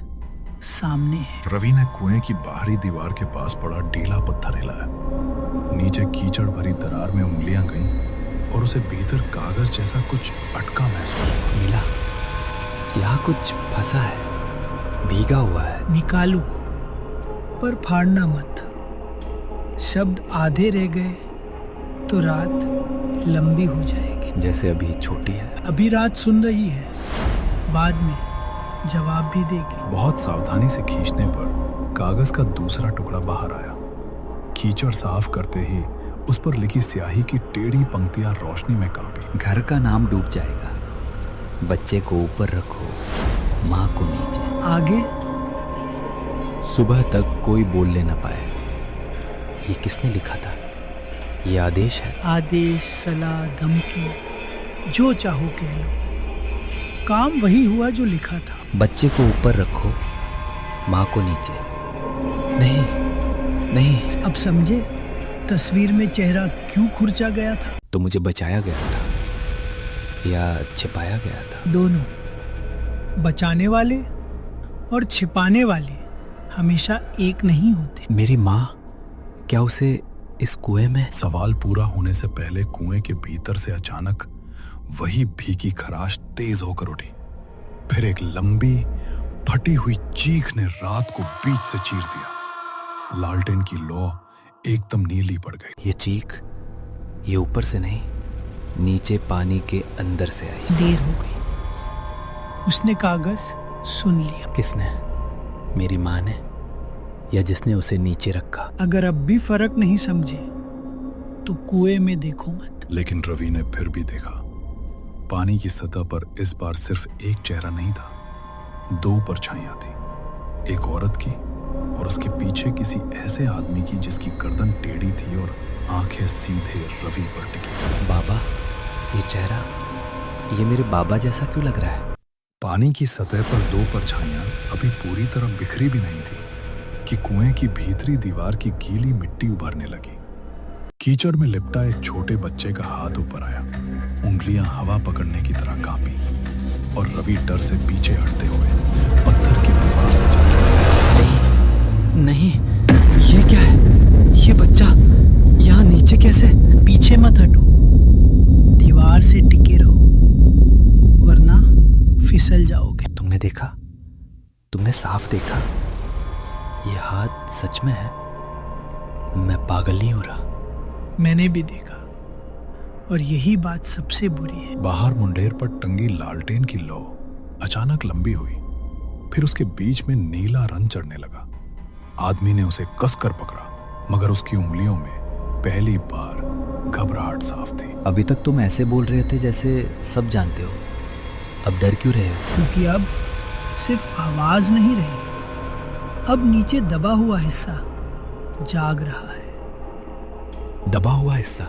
सामने है।
रवि ने कुएं की बाहरी दीवार के पास पड़ा ढीला पत्थर हिलाया। नीचे कीचड़ भरी दरार में उंगलियां गईं और उसे भीतर कागज जैसा कुछ अटका महसूस हुआ।
मिला, यहाँ कुछ फंसा है, भीगा हुआ है।
निकालो, पर फाड़ना मत। शब्द आधे रह गए तो रात लंबी हो जाएगी।
जैसे अभी छोटी है।
अभी रात सुन रही है, बाद में जवाब भी देगी।
बहुत सावधानी से खींचने पर कागज का दूसरा टुकड़ा बाहर आया। कीचड़ साफ करते ही उस पर लिखी स्याही की टेढ़ी पंक्तियां रोशनी में कांपी।
घर का नाम डूब जाएगा, बच्चे को ऊपर रखो, माँ को नीचे।
आगे
सुबह तक कोई बोलने न पाए। ये किसने लिखा था? ये आदेश है?
आदेश, सलाह, धमकी, जो चाहो कह लो, काम वही हुआ जो लिखा था।
बच्चे को ऊपर रखो, माँ को नीचे। नहीं नहीं।
अब समझे तस्वीर में चेहरा क्यों खुरचा गया था?
तो मुझे बचाया गया था या छिपाया गया था?
दोनों। बचाने वाले और छिपाने वाले हमेशा एक नहीं होते।
मेरी माँ, क्या उसे इस कुएं में?
सवाल पूरा होने से पहले कुएं के भीतर से अचानक वही भीगी खराश तेज होकर उठी। फिर एक लंबी फटी हुई चीख ने रात को बीच से चीर दिया। लालटेन की लौ एकदम नीली पड़ गई।
ये चीख, ये ऊपर से नहीं, नीचे पानी के अंदर से आई।
देर हो गई। उसने कागज सुन लिया।
किसने? मेरी माँ ने या जिसने उसे नीचे रखा?
अगर अब भी फर्क नहीं समझे तो कुएं में देखो मत।
लेकिन रवि ने फिर भी देखा। पानी की सतह पर इस बार सिर्फ एक चेहरा नहीं था, दो परछाइयां थी, एक औरत की और उसके पीछे किसी ऐसे आदमी की जिसकी गर्दन टेढ़ी थी और आंखें सीधे रवि पर टिकी थी।
बाबा, ये चेहरा, ये मेरे बाबा जैसा क्यों लग रहा है?
पानी की सतह पर दो परछाइयां अभी पूरी तरह बिखरी भी नहीं थी कि कुएं की भीतरी दीवार की गीली मिट्टी उभरने लगी। कीचड़ में लिपटा एक छोटे बच्चे का हाथ ऊपर आया, उंगलियां हवा पकड़ने की तरह कांपी और रवि डर से पीछे हटते हुए पत्थर की दीवार से जाने लगा।
नहीं, ये क्या है? ये बच्चा यहाँ नीचे कैसे?
पीछे मत हटो, दीवार से टिके रहो वरना फिसल जाओगे।
तुमने देखा? तुमने साफ देखा? ये हाथ सच में है? मैं पागल नहीं हो रहा।
मैंने भी देखा और यही बात सबसे बुरी है।
बाहर मुंडेर पर टंगी लालटेन की लौ अचानक लंबी हुई, फिर उसके बीच में नीला रंग चढ़ने लगा। आदमी ने उसे कसकर पकड़ा, मगर उसकी उंगलियों में पहली बार घबराहट साफ थी।
अभी तक तुम ऐसे बोल रहे थे जैसे सब जानते हो, अब डर क्यों रहे हो?
क्योंकि अब सिर्फ आवाज नहीं रही, अब नीचे दबा हुआ हिस्सा जाग रहा है।
दबा हुआ हिस्सा?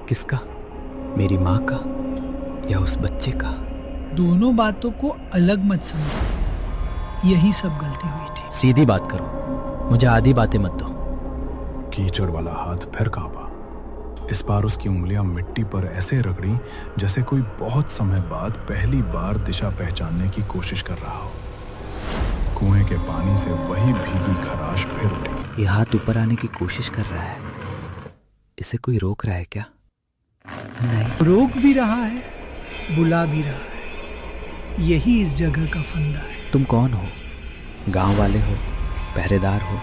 किसका? मेरी माँ का या उस बच्चे का?
दोनों बातों को अलग मत समझो, यही सब गलती हुई थी।
सीधी बात करो, मुझे आधी बातें मत दो।
कीचड़ वाला हाथ फिर कांपा। इस बार उसकी उंगलियां मिट्टी पर ऐसे रगड़ी जैसे कोई बहुत समय बाद पहली बार दिशा पहचानने की कोशिश कर रहा हो। कुएं के पानी से वही भीगी खराश फिर उठी।
ये हाथ ऊपर आने की कोशिश कर रहा है, इसे कोई रोक रहा है क्या? नहीं।
रोक भी रहा है, बुला भी रहा है, यही इस जगह का फंदा है।
तुम कौन हो? गांव वाले हो, पहरेदार हो,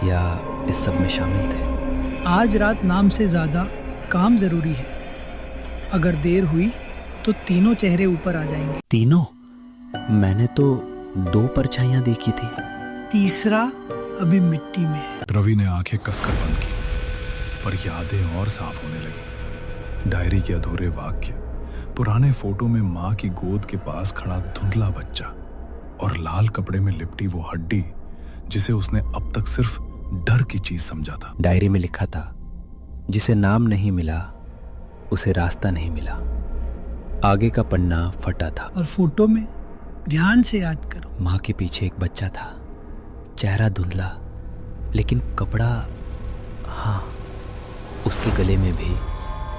या इस सब में शामिल थे?
आज रात नाम से ज्यादा काम जरूरी है। अगर देर हुई तो तीनों चेहरे ऊपर आ जाएंगे।
तीनों? मैंने तो दो परछाइयां देखी थी।
तीसरा अभी मिट्टी में है।
रवि ने आंखें कसकर बंद की, पर यादें और साफ होने लगी। डायरी के अधूरे वाक्य, पुराने फोटो में माँ की गोद के पास खड़ा धुंधला बच्चा और लाल कपड़े में लिपटी वो हड्डी जिसे उसने अब तक सिर्फ डर की चीज समझा था।
डायरी में लिखा था, जिसे नाम नहीं मिला उसे रास्ता नहीं मिला। आगे का पन्ना फटा था।
और फोटो में ध्यान से याद करो,
माँ के पीछे एक बच्चा था, चेहरा धुंधला, लेकिन कपड़ा, हाँ, उसके गले में भी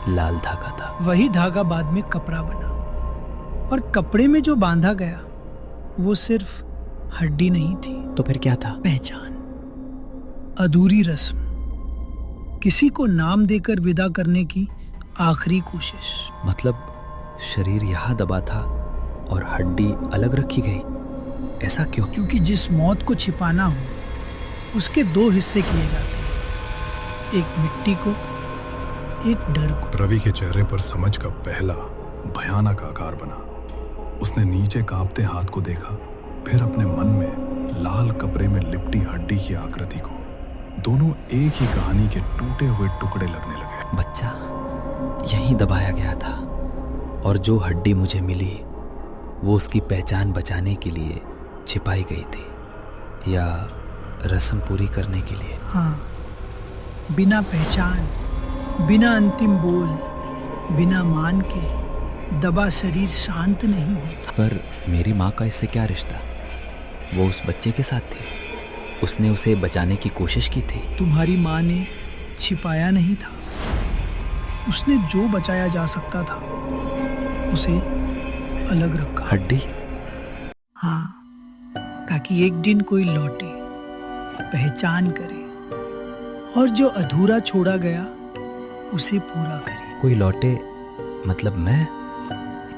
लाल धागा था।
वही धागा बाद में कपड़ा बना, और कपड़े में जो बांधा गया वो सिर्फ हड्डी नहीं थी।
तो फिर क्या था?
पहचान, अधूरी रस्म, किसी को नाम देकर विदा करने की आखिरी कोशिश।
मतलब शरीर यहाँ दबा था और हड्डी अलग रखी गई, ऐसा क्यों?
क्योंकि जिस मौत को छिपाना हो उसके दो हिस्से किए जाते हैं, एक मिट्टी को, एक डर को।
रवि के चेहरे पर समझ का पहला भयानक आकार बना। उसने नीचे कांपते हाथ को देखा, फिर अपने मन में लाल कपड़े में लिपटी हड्डी की आकृति को। दोनों एक ही कहानी के टूटे हुए टुकड़े लगने लगे।
बच्चा यहीं दबाया गया था, और जो हड्डी मुझे मिली वो उसकी पहचान बचाने के लिए छिपाई गई थी, या रस्म पूरी करने के लिए।
हाँ, बिना पहचान, बिना अंतिम बोल, बिना मान के दबा शरीर शांत नहीं होता।
पर मेरी माँ का इससे क्या रिश्ता? वो उस बच्चे के साथ थी, उसने उसे बचाने की कोशिश की थी।
तुम्हारी माँ ने छिपाया नहीं था, उसने जो बचाया जा सकता था उसे अलग रखा।
हड्डी?
हाँ, ताकि एक दिन कोई लौटे, पहचान करे, और जो अधूरा छोड़ा गया उसे पूरा करे।
कोई लौटे मतलब मैं?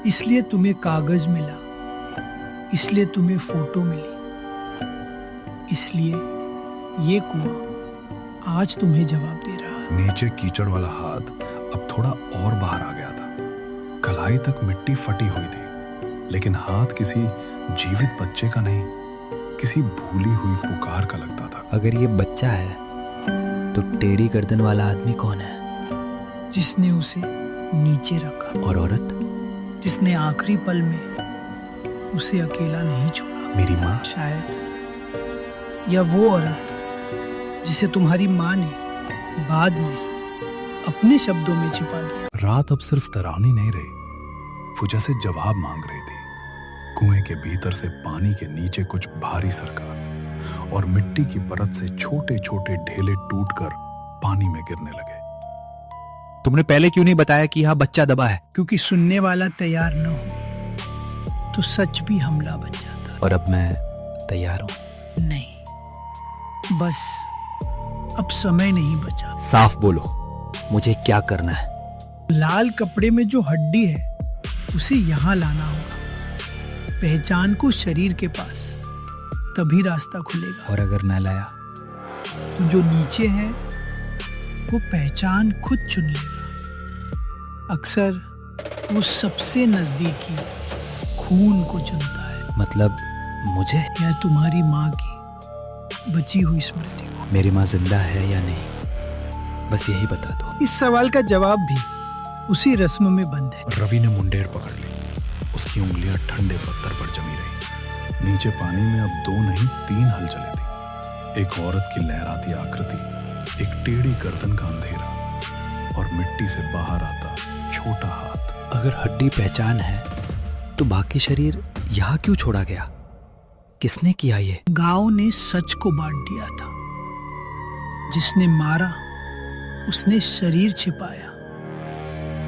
इसलिए तुम्हें कागज मिला, इसलिए तुम्हें फोटो मिली, इसलिए ये कुआं आज तुम्हें जवाब दे रहा है।
नीचे कीचड़ वाला हाथ अब थोड़ा और बाहर आ गया था। कलाई तक मिट्टी फटी हुई थी, लेकिन हाथ किसी जीवित बच्चे का नहीं, किसी भूली हुई पुकार का लगता था।
अगर ये बच्चा है तो टेढ़ी गर्दन वाला आदमी कौन है?
जिसने उसे नीचे रखा।
और औरत?
जिसने आखिरी पल में उसे अकेला नहीं छोड़ा।
मेरी माँ?
शायद, या वो औरत जिसे तुम्हारी माँ ने बाद में अपने शब्दों में छिपा दिया।
रात अब सिर्फ डरावनी नहीं रही, वो जैसे जवाब मांग रही थी। कुएं के भीतर से पानी के नीचे कुछ भारी सरका और मिट्टी की परत से छोटे छोटे ढेले टूटकर पानी में गिरने लगे।
तुमने पहले क्यों नहीं बताया कि यहाँ बच्चा दबा है?
क्योंकि सुनने वाला तैयार न हो तो सच भी हमला बन जाता।
और अब मैं तैयार हूँ।
नहीं, बस अब समय नहीं बचा।
साफ बोलो, मुझे क्या करना है?
लाल कपड़े में जो हड्डी है उसे यहाँ लाना होगा, पहचान को शरीर के पास, तभी रास्ता खुलेगा।
और अगर ना लाया?
तो जो नीचे है वो पहचान खुद चुन लेगा। अक्सर वो सबसे नजदीकी खून को चुनता है।
मतलब मुझे?
या तुम्हारी माँ की बची हुई स्मृति को।
मेरी माँ जिंदा है या नहीं, बस यही बता दो।
इस सवाल का जवाब भी उसी रस्म में बंद है।
रवि ने मुंडेर पकड़ ली। उसकी उंगलियां ठंडे पत्थर पर जमी रही। नीचे पानी में अब 2 नहीं 3 हलचलें थी। एक औरत की लहराती आकृति, एक टेढ़ी गर्दन का अंधेरा और मिट्टी से बाहर आता छोटा हाथ।
अगर हड्डी पहचान है तो बाकी शरीर यहाँ क्यों छोड़ा गया? किसने किया ये?
गांव ने सच को बांट दिया था। जिसने मारा उसने शरीर छिपाया,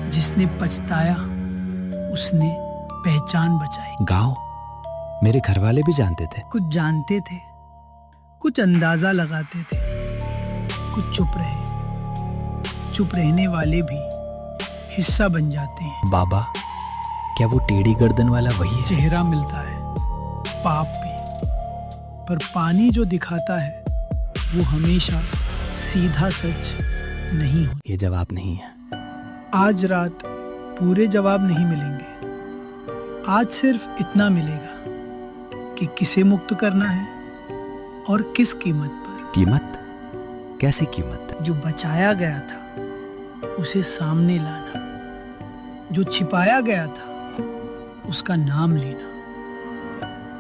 जिसने पछताया उसने पहचान बचाई।
गांव? मेरे घर वाले भी जानते थे?
कुछ जानते थे, कुछ अंदाजा लगाते थे, कुछ चुप रहे। चुप रहने वाले भी हिस्सा बन जाते हैं।
बाबा, क्या वो टेढ़ी गर्दन वाला वही है?
चेहरा मिलता है, पाप भी, पर पानी जो दिखाता है वो हमेशा सीधा सच नहीं होता।
ये जवाब नहीं है।
आज रात पूरे जवाब नहीं मिलेंगे। आज सिर्फ इतना मिलेगा कि किसे मुक्त करना है और किस कीमत पर।
कीमत? कैसी कीमत?
जो बचाया गया था उसे सामने लाना, जो छिपाया गया था उसका नाम लेना,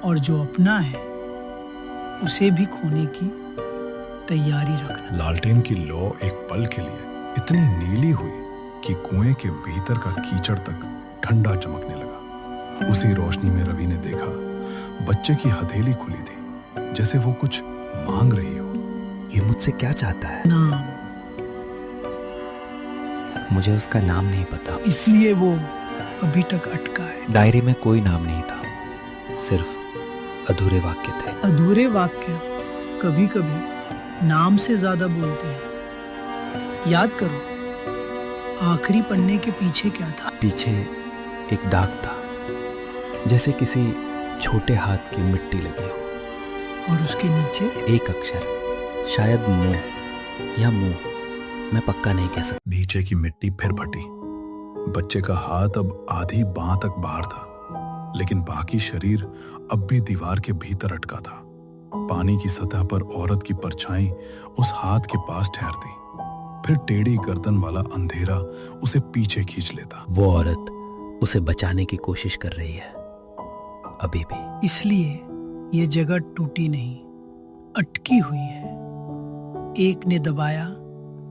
और जो अपना है उसे भी खोने की तैयारी रखना।
लालटेन की लौ एक पल के लिए इतनी नीली हुई कि कुएं के भीतर का कीचड़ तक ठंडा चमकने लगा। उसी रोशनी में रवि ने देखा बच्चे की हथेली खुली थी, जैसे वो कुछ मांग रही हो।
ये मुझसे क्या चाहता है?
नाम।
मुझे उसका नाम नहीं पता।
इसलिए वो अभी तक अटका है।
डायरी में कोई नाम नहीं था, सिर्फ अधूरे वाक्य थे।
अधूरे वाक्य कभी कभी नाम से ज्यादा बोलते हैं। याद करो, आखिरी पन्ने के पीछे क्या था?
पीछे एक दाग था, जैसे किसी छोटे हाथ की मिट्टी लगी हो।
और उसके नीचे
एक अक्षर, शायद मुंह या मुंह, मैं पक्का नहीं कह सकता।
नीचे की मिट्टी फिर फटी। बच्चे का हाथ अब आधी बांह तक बाहर था, लेकिन बाकी शरीर अब भी दीवार के भीतर अटका था। पानी की सतह पर औरत की परछाई उस हाथ के पास ठहरती, फिर टेढ़ी गर्दन वाला अंधेरा उसे पीछे खींच लेता।
वो औरत उसे बचाने की कोशिश कर रही है अभी भी।
इसलिए ये जगह टूटी नहीं, अटकी हुई है। एक ने दबाया,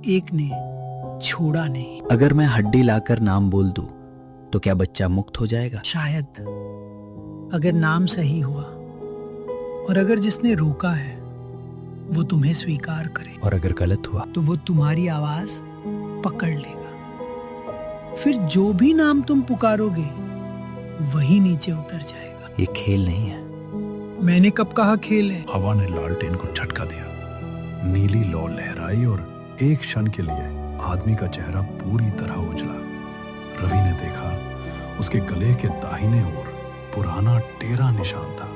एक ने छोड़ा नहीं।
अगर मैं हड्डी लाकर नाम बोल दूं तो क्या बच्चा मुक्त हो जाएगा?
शायद, अगर नाम सही हुआ, और अगर जिसने रोका है वो तुम्हें स्वीकार करे।
और अगर गलत हुआ
तो वो तुम्हारी आवाज पकड़ लेगा। फिर जो भी नाम तुम पुकारोगे वही नीचे उतर जाएगा।
ये खेल नहीं है।
मैंने कब कहा खेल है?
हवा ने लालटेन को झटका दिया। नीली लौ लहराई और एक क्षण के लिए आदमी का चेहरा पूरी तरह उजला। रवि ने देखा उसके गले के दाहिने ओर पुराना टेढ़ा निशान था,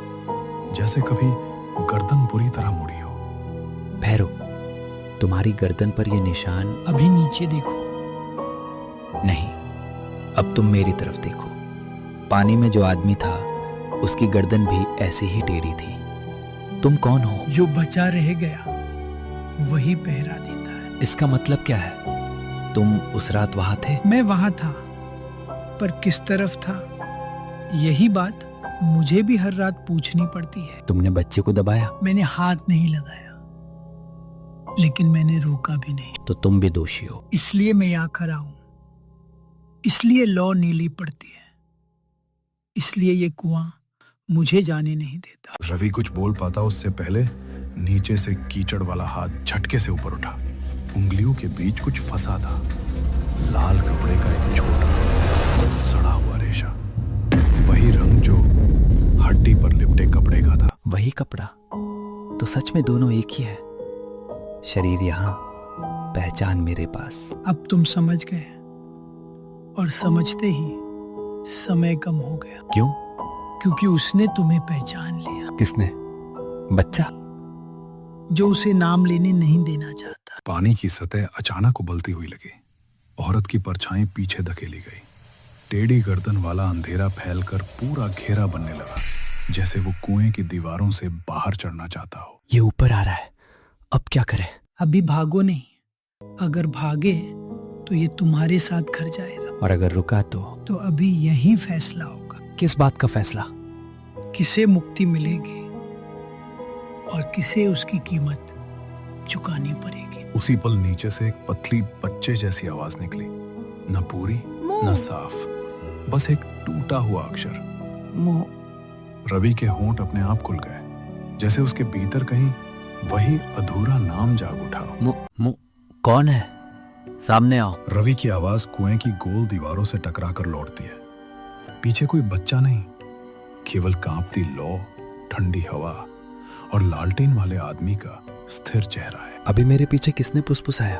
जैसे कभी गर्दन पूरी तरह मुड़ी हो।
भैरो, तुम्हारी गर्दन पर यह निशान?
अभी नीचे देखो।
नहीं, अब तुम मेरी तरफ देखो। पानी में जो आदमी था उसकी गर्दन भी ऐसी ही टेढ़ी थी। तुम कौन हो?
जो बचा रह गया वही पहरा देता है।
इसका मतलब क्या है? तुम उस रात वहां थे?
मैं वहां था, पर किस तरफ था यही बात मुझे भी हर रात पूछनी पड़ती है।
तुमने बच्चे को दबाया
मैंने हाथ नहीं लगाया, लेकिन मैंने रोका भी नहीं।
तो तुम भी दोषी हो।
इसलिए मैं यहाँ खड़ा हूं, इसलिए लौ नीली पड़ती है, इसलिए ये कुआं मुझे जाने नहीं देता।
रवि कुछ बोल पाता उससे पहले नीचे से कीचड़ वाला हाथ झटके से ऊपर उठा। उंगलियों के बीच कुछ फंसा था, लाल कपड़े का एक छोटा सड़ा हुआ रेशा, वही रंग जो हड्डी पर लिपटे कपड़े का था।
वही कपड़ा तो सच में दोनों एक ही है। शरीर यहाँ, पहचान मेरे पास।
अब तुम समझ गए, और समझते ही समय कम हो गया।
क्यों?
क्योंकि उसने तुम्हें पहचान लिया।
किसने? बच्चा
जो उसे नाम लेने नहीं देना चाहता।
पानी की सतह अचानक उबलती हुई लगी। औरत की परछाई पीछे धकेली गई। टेढ़ी गर्दन वाला अंधेरा फैलकर पूरा घेरा बनने लगा, जैसे वो कुएं की दीवारों से बाहर चढ़ना चाहता हो।
ये ऊपर आ रहा है, अब क्या करें?
अभी भागो नहीं, अगर भागे तो ये तुम्हारे साथ घर जाएगा,
और अगर रुका तो
अभी यही फैसला होगा।
किस बात का फैसला?
किसे मुक्ति मिलेगी और किसे उसकी कीमत चुकानी पड़ेगी।
उसी पल नीचे से एक पतली बच्चे जैसी आवाज निकली, न पूरी न साफ, बस एक टूटा हुआ अक्षर। रवि के होंठ अपने आप खुल गए, जैसे उसके भीतर कहीं वही अधूरा नाम जाग उठा।
कौन है? सामने आओ।
रवि की आवाज कुएं की गोल दीवारों से टकराकर लौटती है। पीछे कोई बच्चा नहीं, केवल कांपती लौ, ठंडी हवा और लालटेन वाले आदमी का स्थिर चेहरा है।
अभी मेरे पीछे किसने फुसफुसाया?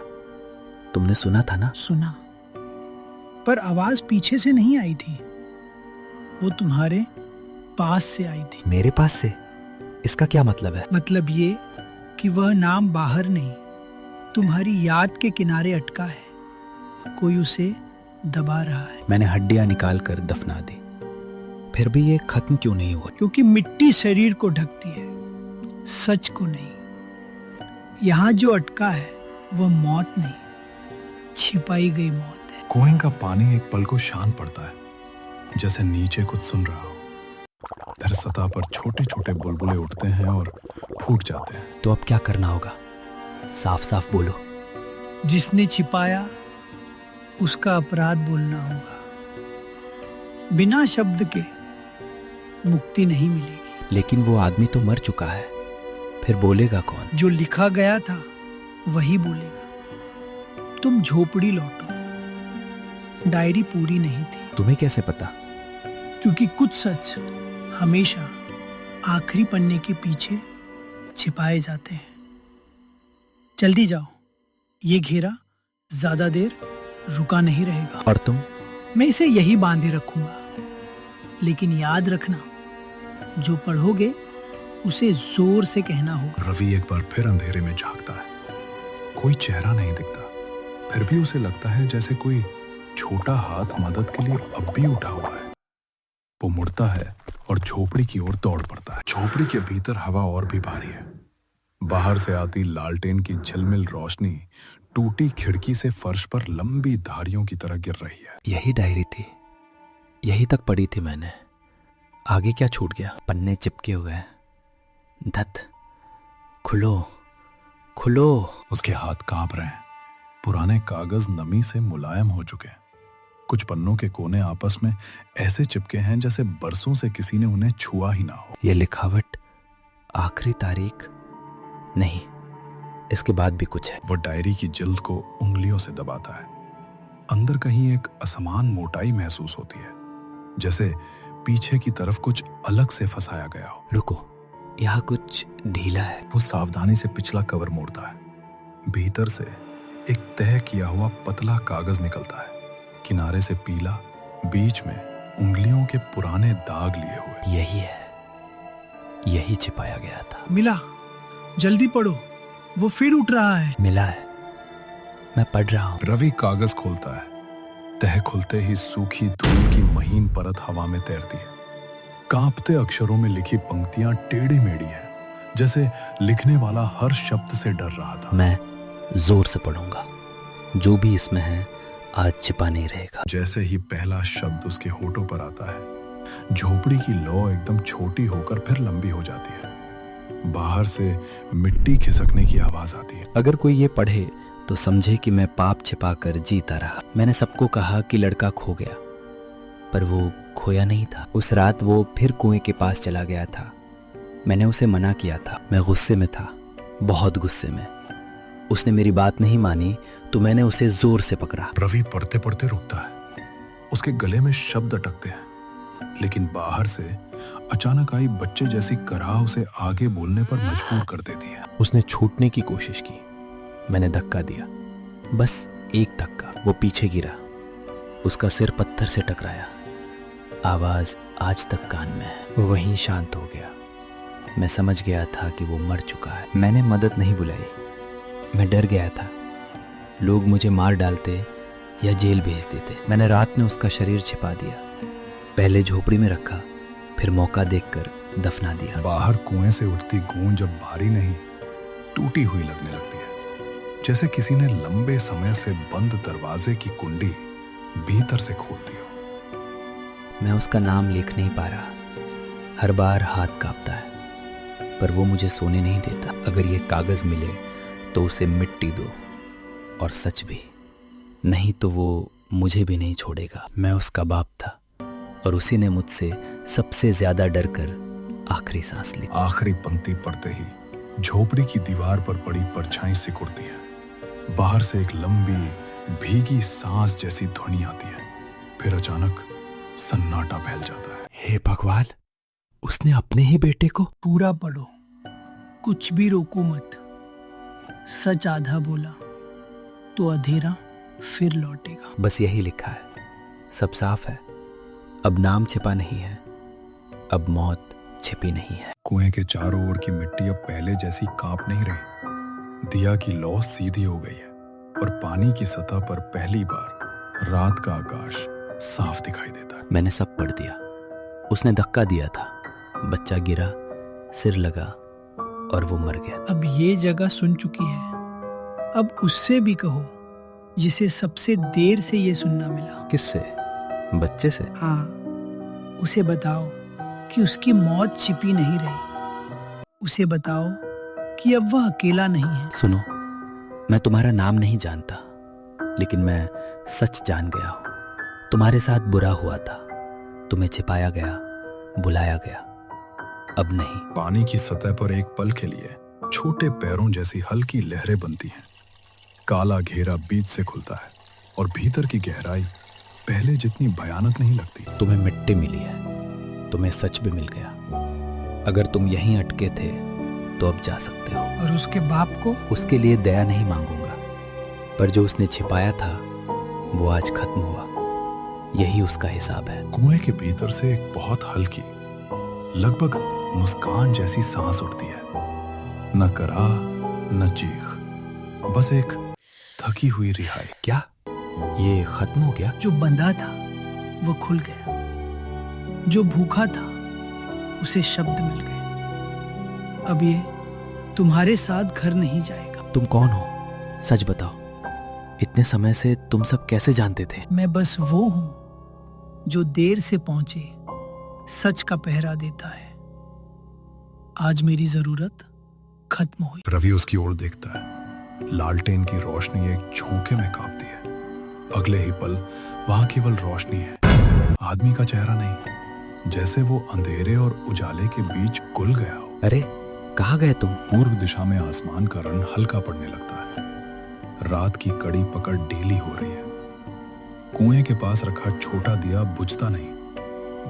तुमने सुना था ना?
सुना, पर आवाज पीछे से नहीं आई थी, वो तुम्हारे पास से आई थी।
मेरे पास से? इसका क्या मतलब है?
मतलब ये कि वह नाम बाहर नहीं, तुम्हारी याद के किनारे अटका है। कोई उसे दबा रहा है।
मैंने हड्डियां निकाल कर दफना दी, फिर भी ये खत्म क्यों नहीं हुआ?
क्योंकि मिट्टी शरीर को ढकती है, सच को नहीं। यहाँ जो अटका है वह मौत नहीं, छिपाई गई मौत है।
कुएं का पानी एक पल को शांत पड़ता है, जैसे नीचे कुछ सुन रहा हो। फिर सतह पर छोटे छोटे बुलबुले उठते हैं और फूट जाते हैं।
तो अब क्या करना होगा? साफ साफ बोलो।
जिसने छिपाया उसका अपराध बोलना होगा। बिना शब्द के मुक्ति नहीं मिलेगी।
लेकिन वो आदमी तो मर चुका है, फिर बोलेगा कौन?
जो लिखा गया था वही बोलेगा। तुम झोपड़ी लौटो, डायरी पूरी नहीं थी।
तुम्हें कैसे पता?
क्योंकि कुछ सच हमेशा आखिरी पन्ने के पीछे छिपाए जाते हैं। जल्दी जाओ, ये घेरा ज्यादा देर रुका नहीं रहेगा।
और तुम?
मैं इसे यही बांधे रखूंगा, लेकिन याद रखना, जो पढ़ोगे उसे जोर से कहना होगा।
रवि एक बार फिर अंधेरे में झांकता है। कोई चेहरा नहीं दिखता, फिर भी उसे लगता है जैसे कोई छोटा हाथ मदद के लिए अब भी उठा हुआ है। वो मुड़ता है और झोपड़ी की ओर दौड़ पड़ता है। झोपड़ी के भीतर हवा और भी भारी है। बाहर से आती लालटेन की झिलमिल रोशनी टूटी खिड़की से फर्श पर लंबी धारियों की तरह गिर रही है।
यही डायरी थी, यही तक पढ़ी थी मैंने। आगे क्या छूट गया? पन्ने चिपके हुए हैं। धत, खुलो खुलो।
उसके हाथ कांप रहे हैं। पुराने कागज नमी से मुलायम हो चुके हैं। कुछ पन्नों के कोने आपस में ऐसे चिपके हैं जैसे बरसों से किसी ने उन्हें छुआ ही ना हो।
ये लिखावट, आखिरी तारीख नहीं, इसके बाद भी कुछ है।
वो डायरी की जिल्द को उंगलियों से दबाता है। अंदर कहीं एक असमान मोटाई महसूस होती है, जैसे पीछे की तरफ कुछ अलग से फंसाया गया हो।
रुको, यहाँ कुछ ढीला है।
वो सावधानी से पिछला कवर मोड़ता है। भीतर से एक तय किया हुआ पतला कागज निकलता है, किनारे से पीला, बीच में उंगलियों के पुराने दाग लिए हुए।
यही है, यही छिपाया गया था।
मिला, जल्दी पढ़ो, वो फिर उठ रहा है।
मिला है, मैं पढ़ रहा हूँ।
रवि कागज खोलता है। तह खुलते ही सूखी धूल की महीन परत हवा में तैरती है। कांपते अक्षरों में लिखी पंक्तियां टेढ़ी मेढ़ी हैं, जैसे लिखने वाला हर शब्द से डर रहा था।
मैं जोर से पढ़ूंगा, जो भी इसमें है आज छिपा नहीं रहेगा।
जैसे ही पहला शब्द उसके होठों पर आता है, झोपड़ी की लौ एकदम छोटी होकर फिर लंबी हो जाती है। बाहर से मिट्टी खिसकने की आवाज आती है।
अगर कोई ये पढ़े तो समझे कि मैं पाप छिपाकर जीता रहा। मैंने सबको कहा कि लड़का खो गया, पर वो खोया नहीं था। उस रात वो फिर कुएं के पास चला गया था। मैंने उसे मना किया था। मैं गुस्से में था, बहुत गुस्से में। उसने मेरी बात नहीं मानी तो मैंने उसे जोर से पकड़ा।
रवि पढ़ते पढ़ते रुकता है। उसके गले में शब्द अटकते हैं, लेकिन बाहर से अचानक आई बच्चे जैसी कराह उसे आगे बोलने पर मजबूर कर देती है।
उसने छूटने की कोशिश की। मैंने धक्का दिया, बस एक धक्का। वो पीछे गिरा, उसका सिर पत्थर से टकराया। आवाज आज तक कान में है। वो वहीं शांत हो गया। मैं समझ गया था कि वो मर चुका है। मैंने मदद नहीं बुलाई। मैं डर गया था, लोग मुझे मार डालते या जेल भेज देते। मैंने रात में उसका शरीर छिपा दिया। पहले झोपड़ी में रखा, फिर मौका देखकर दफना दिया।
बाहर कुएं से उठती गूंज अब भारी नहीं, टूटी हुई लगने लगती है, जैसे किसी ने लंबे समय से बंद दरवाजे की कुंडी भीतर से खोल दी हो।
मैं उसका नाम लिख नहीं पा रहा। हर बार हाथ कांपता है, पर वो मुझे सोने नहीं देता। अगर ये कागज मिले तो उसे मिट्टी दो, और सच भी, नहीं तो वो मुझे भी नहीं छोड़ेगा। मैं उसका बाप था और उसी ने मुझसे सबसे ज्यादा डर कर आखिरी सांस ली।
आखिरी पंक्ति पढ़ते ही झोपड़ी की दीवार पर पड़ी परछाई सिकुड़ती है। बाहर से एक लंबी भीगी सांस जैसी ध्वनि आती है, फिर अचानक सन्नाटा फैल जाता है।
हे भगवान, उसने अपने ही बेटे को।
पूरा पढ़ो, कुछ भी रोको मत। सच आधा बोला तो अंधेरा फिर लौटेगा।
बस यही लिखा है, सब साफ है। अब नाम छिपा नहीं है, अब मौत छिपी नहीं है।
कुएं के चारों ओर की मिट्टी अब पहले जैसी कांप नहीं रही। दिया की लौ सीधी हो गई है और पानी की सतह पर पहली बार रात का आकाश साफ दिखाई देता है।
मैंने सब पढ़ दिया। उसने धक्का दिया था, बच्चा गिरा, सिर लगा और वो मर गया।
अब ये जगह सुन चुकी है, अब उससे भी कहो जिसे सबसे देर से ये सुनना मिला।
किससे? बच्चे से?
हाँ, उसे बताओ कि उसकी मौत छिपी नहीं रही। उसे बताओ कि अब वह अकेला नहीं है।
सुनो, मैं तुम्हारा नाम नहीं जानता, लेकिन मैं सच जान गया हूं। तुम्हारे साथ बुरा हुआ था, तुम्हें छिपाया गया, बुलाया गया। अब नहीं।
पानी की सतह पर एक पल के लिए छोटे पैरों जैसी हल्की लहरें बनती हैं। काला घेरा बीच से खुलता है और भीतर की गहराई पहले जितनी भयानक नहीं लगती।
तुम्हें मिट्टी मिली है, तुम्हें सच भी मिल गया। अगर तुम यहीं अटके थे तो अब जा सकते हो।
और उसके बाप को?
उसके लिए दया नहीं मांगूंगा, पर जो उसने छिपाया था वो आज खत्म हुआ। यही उसका हिसाब है।
कुएं के भीतर से एक बहुत हल्की, लगभग मुस्कान जैसी सांस उठती है। न कराह न चीख, बस एक थकी हुई रिहाई।
क्या ये खत्म हो गया?
जो बंधा था वो खुल गया, जो भूखा था उसे शब्द मिल गए। अब ये तुम्हारे साथ घर नहीं जाएगा।
तुम कौन हो? सच बताओ, इतने समय से तुम सब कैसे जानते थे?
मैं बस वो हूं जो देर से पहुंचे सच का पहरा देता है। आज मेरी जरूरत खत्म हुई।
रवि उसकी ओर देखता है। लालटेन की रोशनी एक झोंके में कांपती है। अगले ही पल वहां केवल रोशनी है, आदमी का चेहरा नहीं, जैसे वो अंधेरे और उजाले के बीच घुल गया हो।
अरे कहाँ गए तुम?
पूर्व दिशा में आसमान का रंग हल्का पड़ने लगता है। रात की कड़ी पकड़ ढीली हो रही है। कुएं के पास रखा छोटा दिया बुझता नहीं,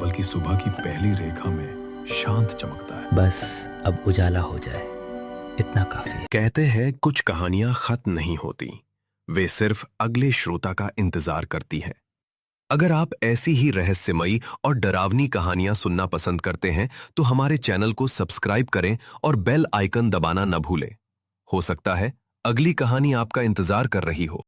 बल्कि सुबह की पहली रेखा में शांत चमकता है।
बस अब उजाला हो जाए, इतना काफी है।
कहते हैं कुछ कहानियां खत्म नहीं होती, वे सिर्फ अगले श्रोता का इंतजार करती हैं। अगर आप ऐसी ही रहस्यमयी और डरावनी कहानियां सुनना पसंद करते हैं तो हमारे चैनल को सब्सक्राइब करें और बेल आइकन दबाना न भूलें। हो सकता है अगली कहानी आपका इंतजार कर रही हो।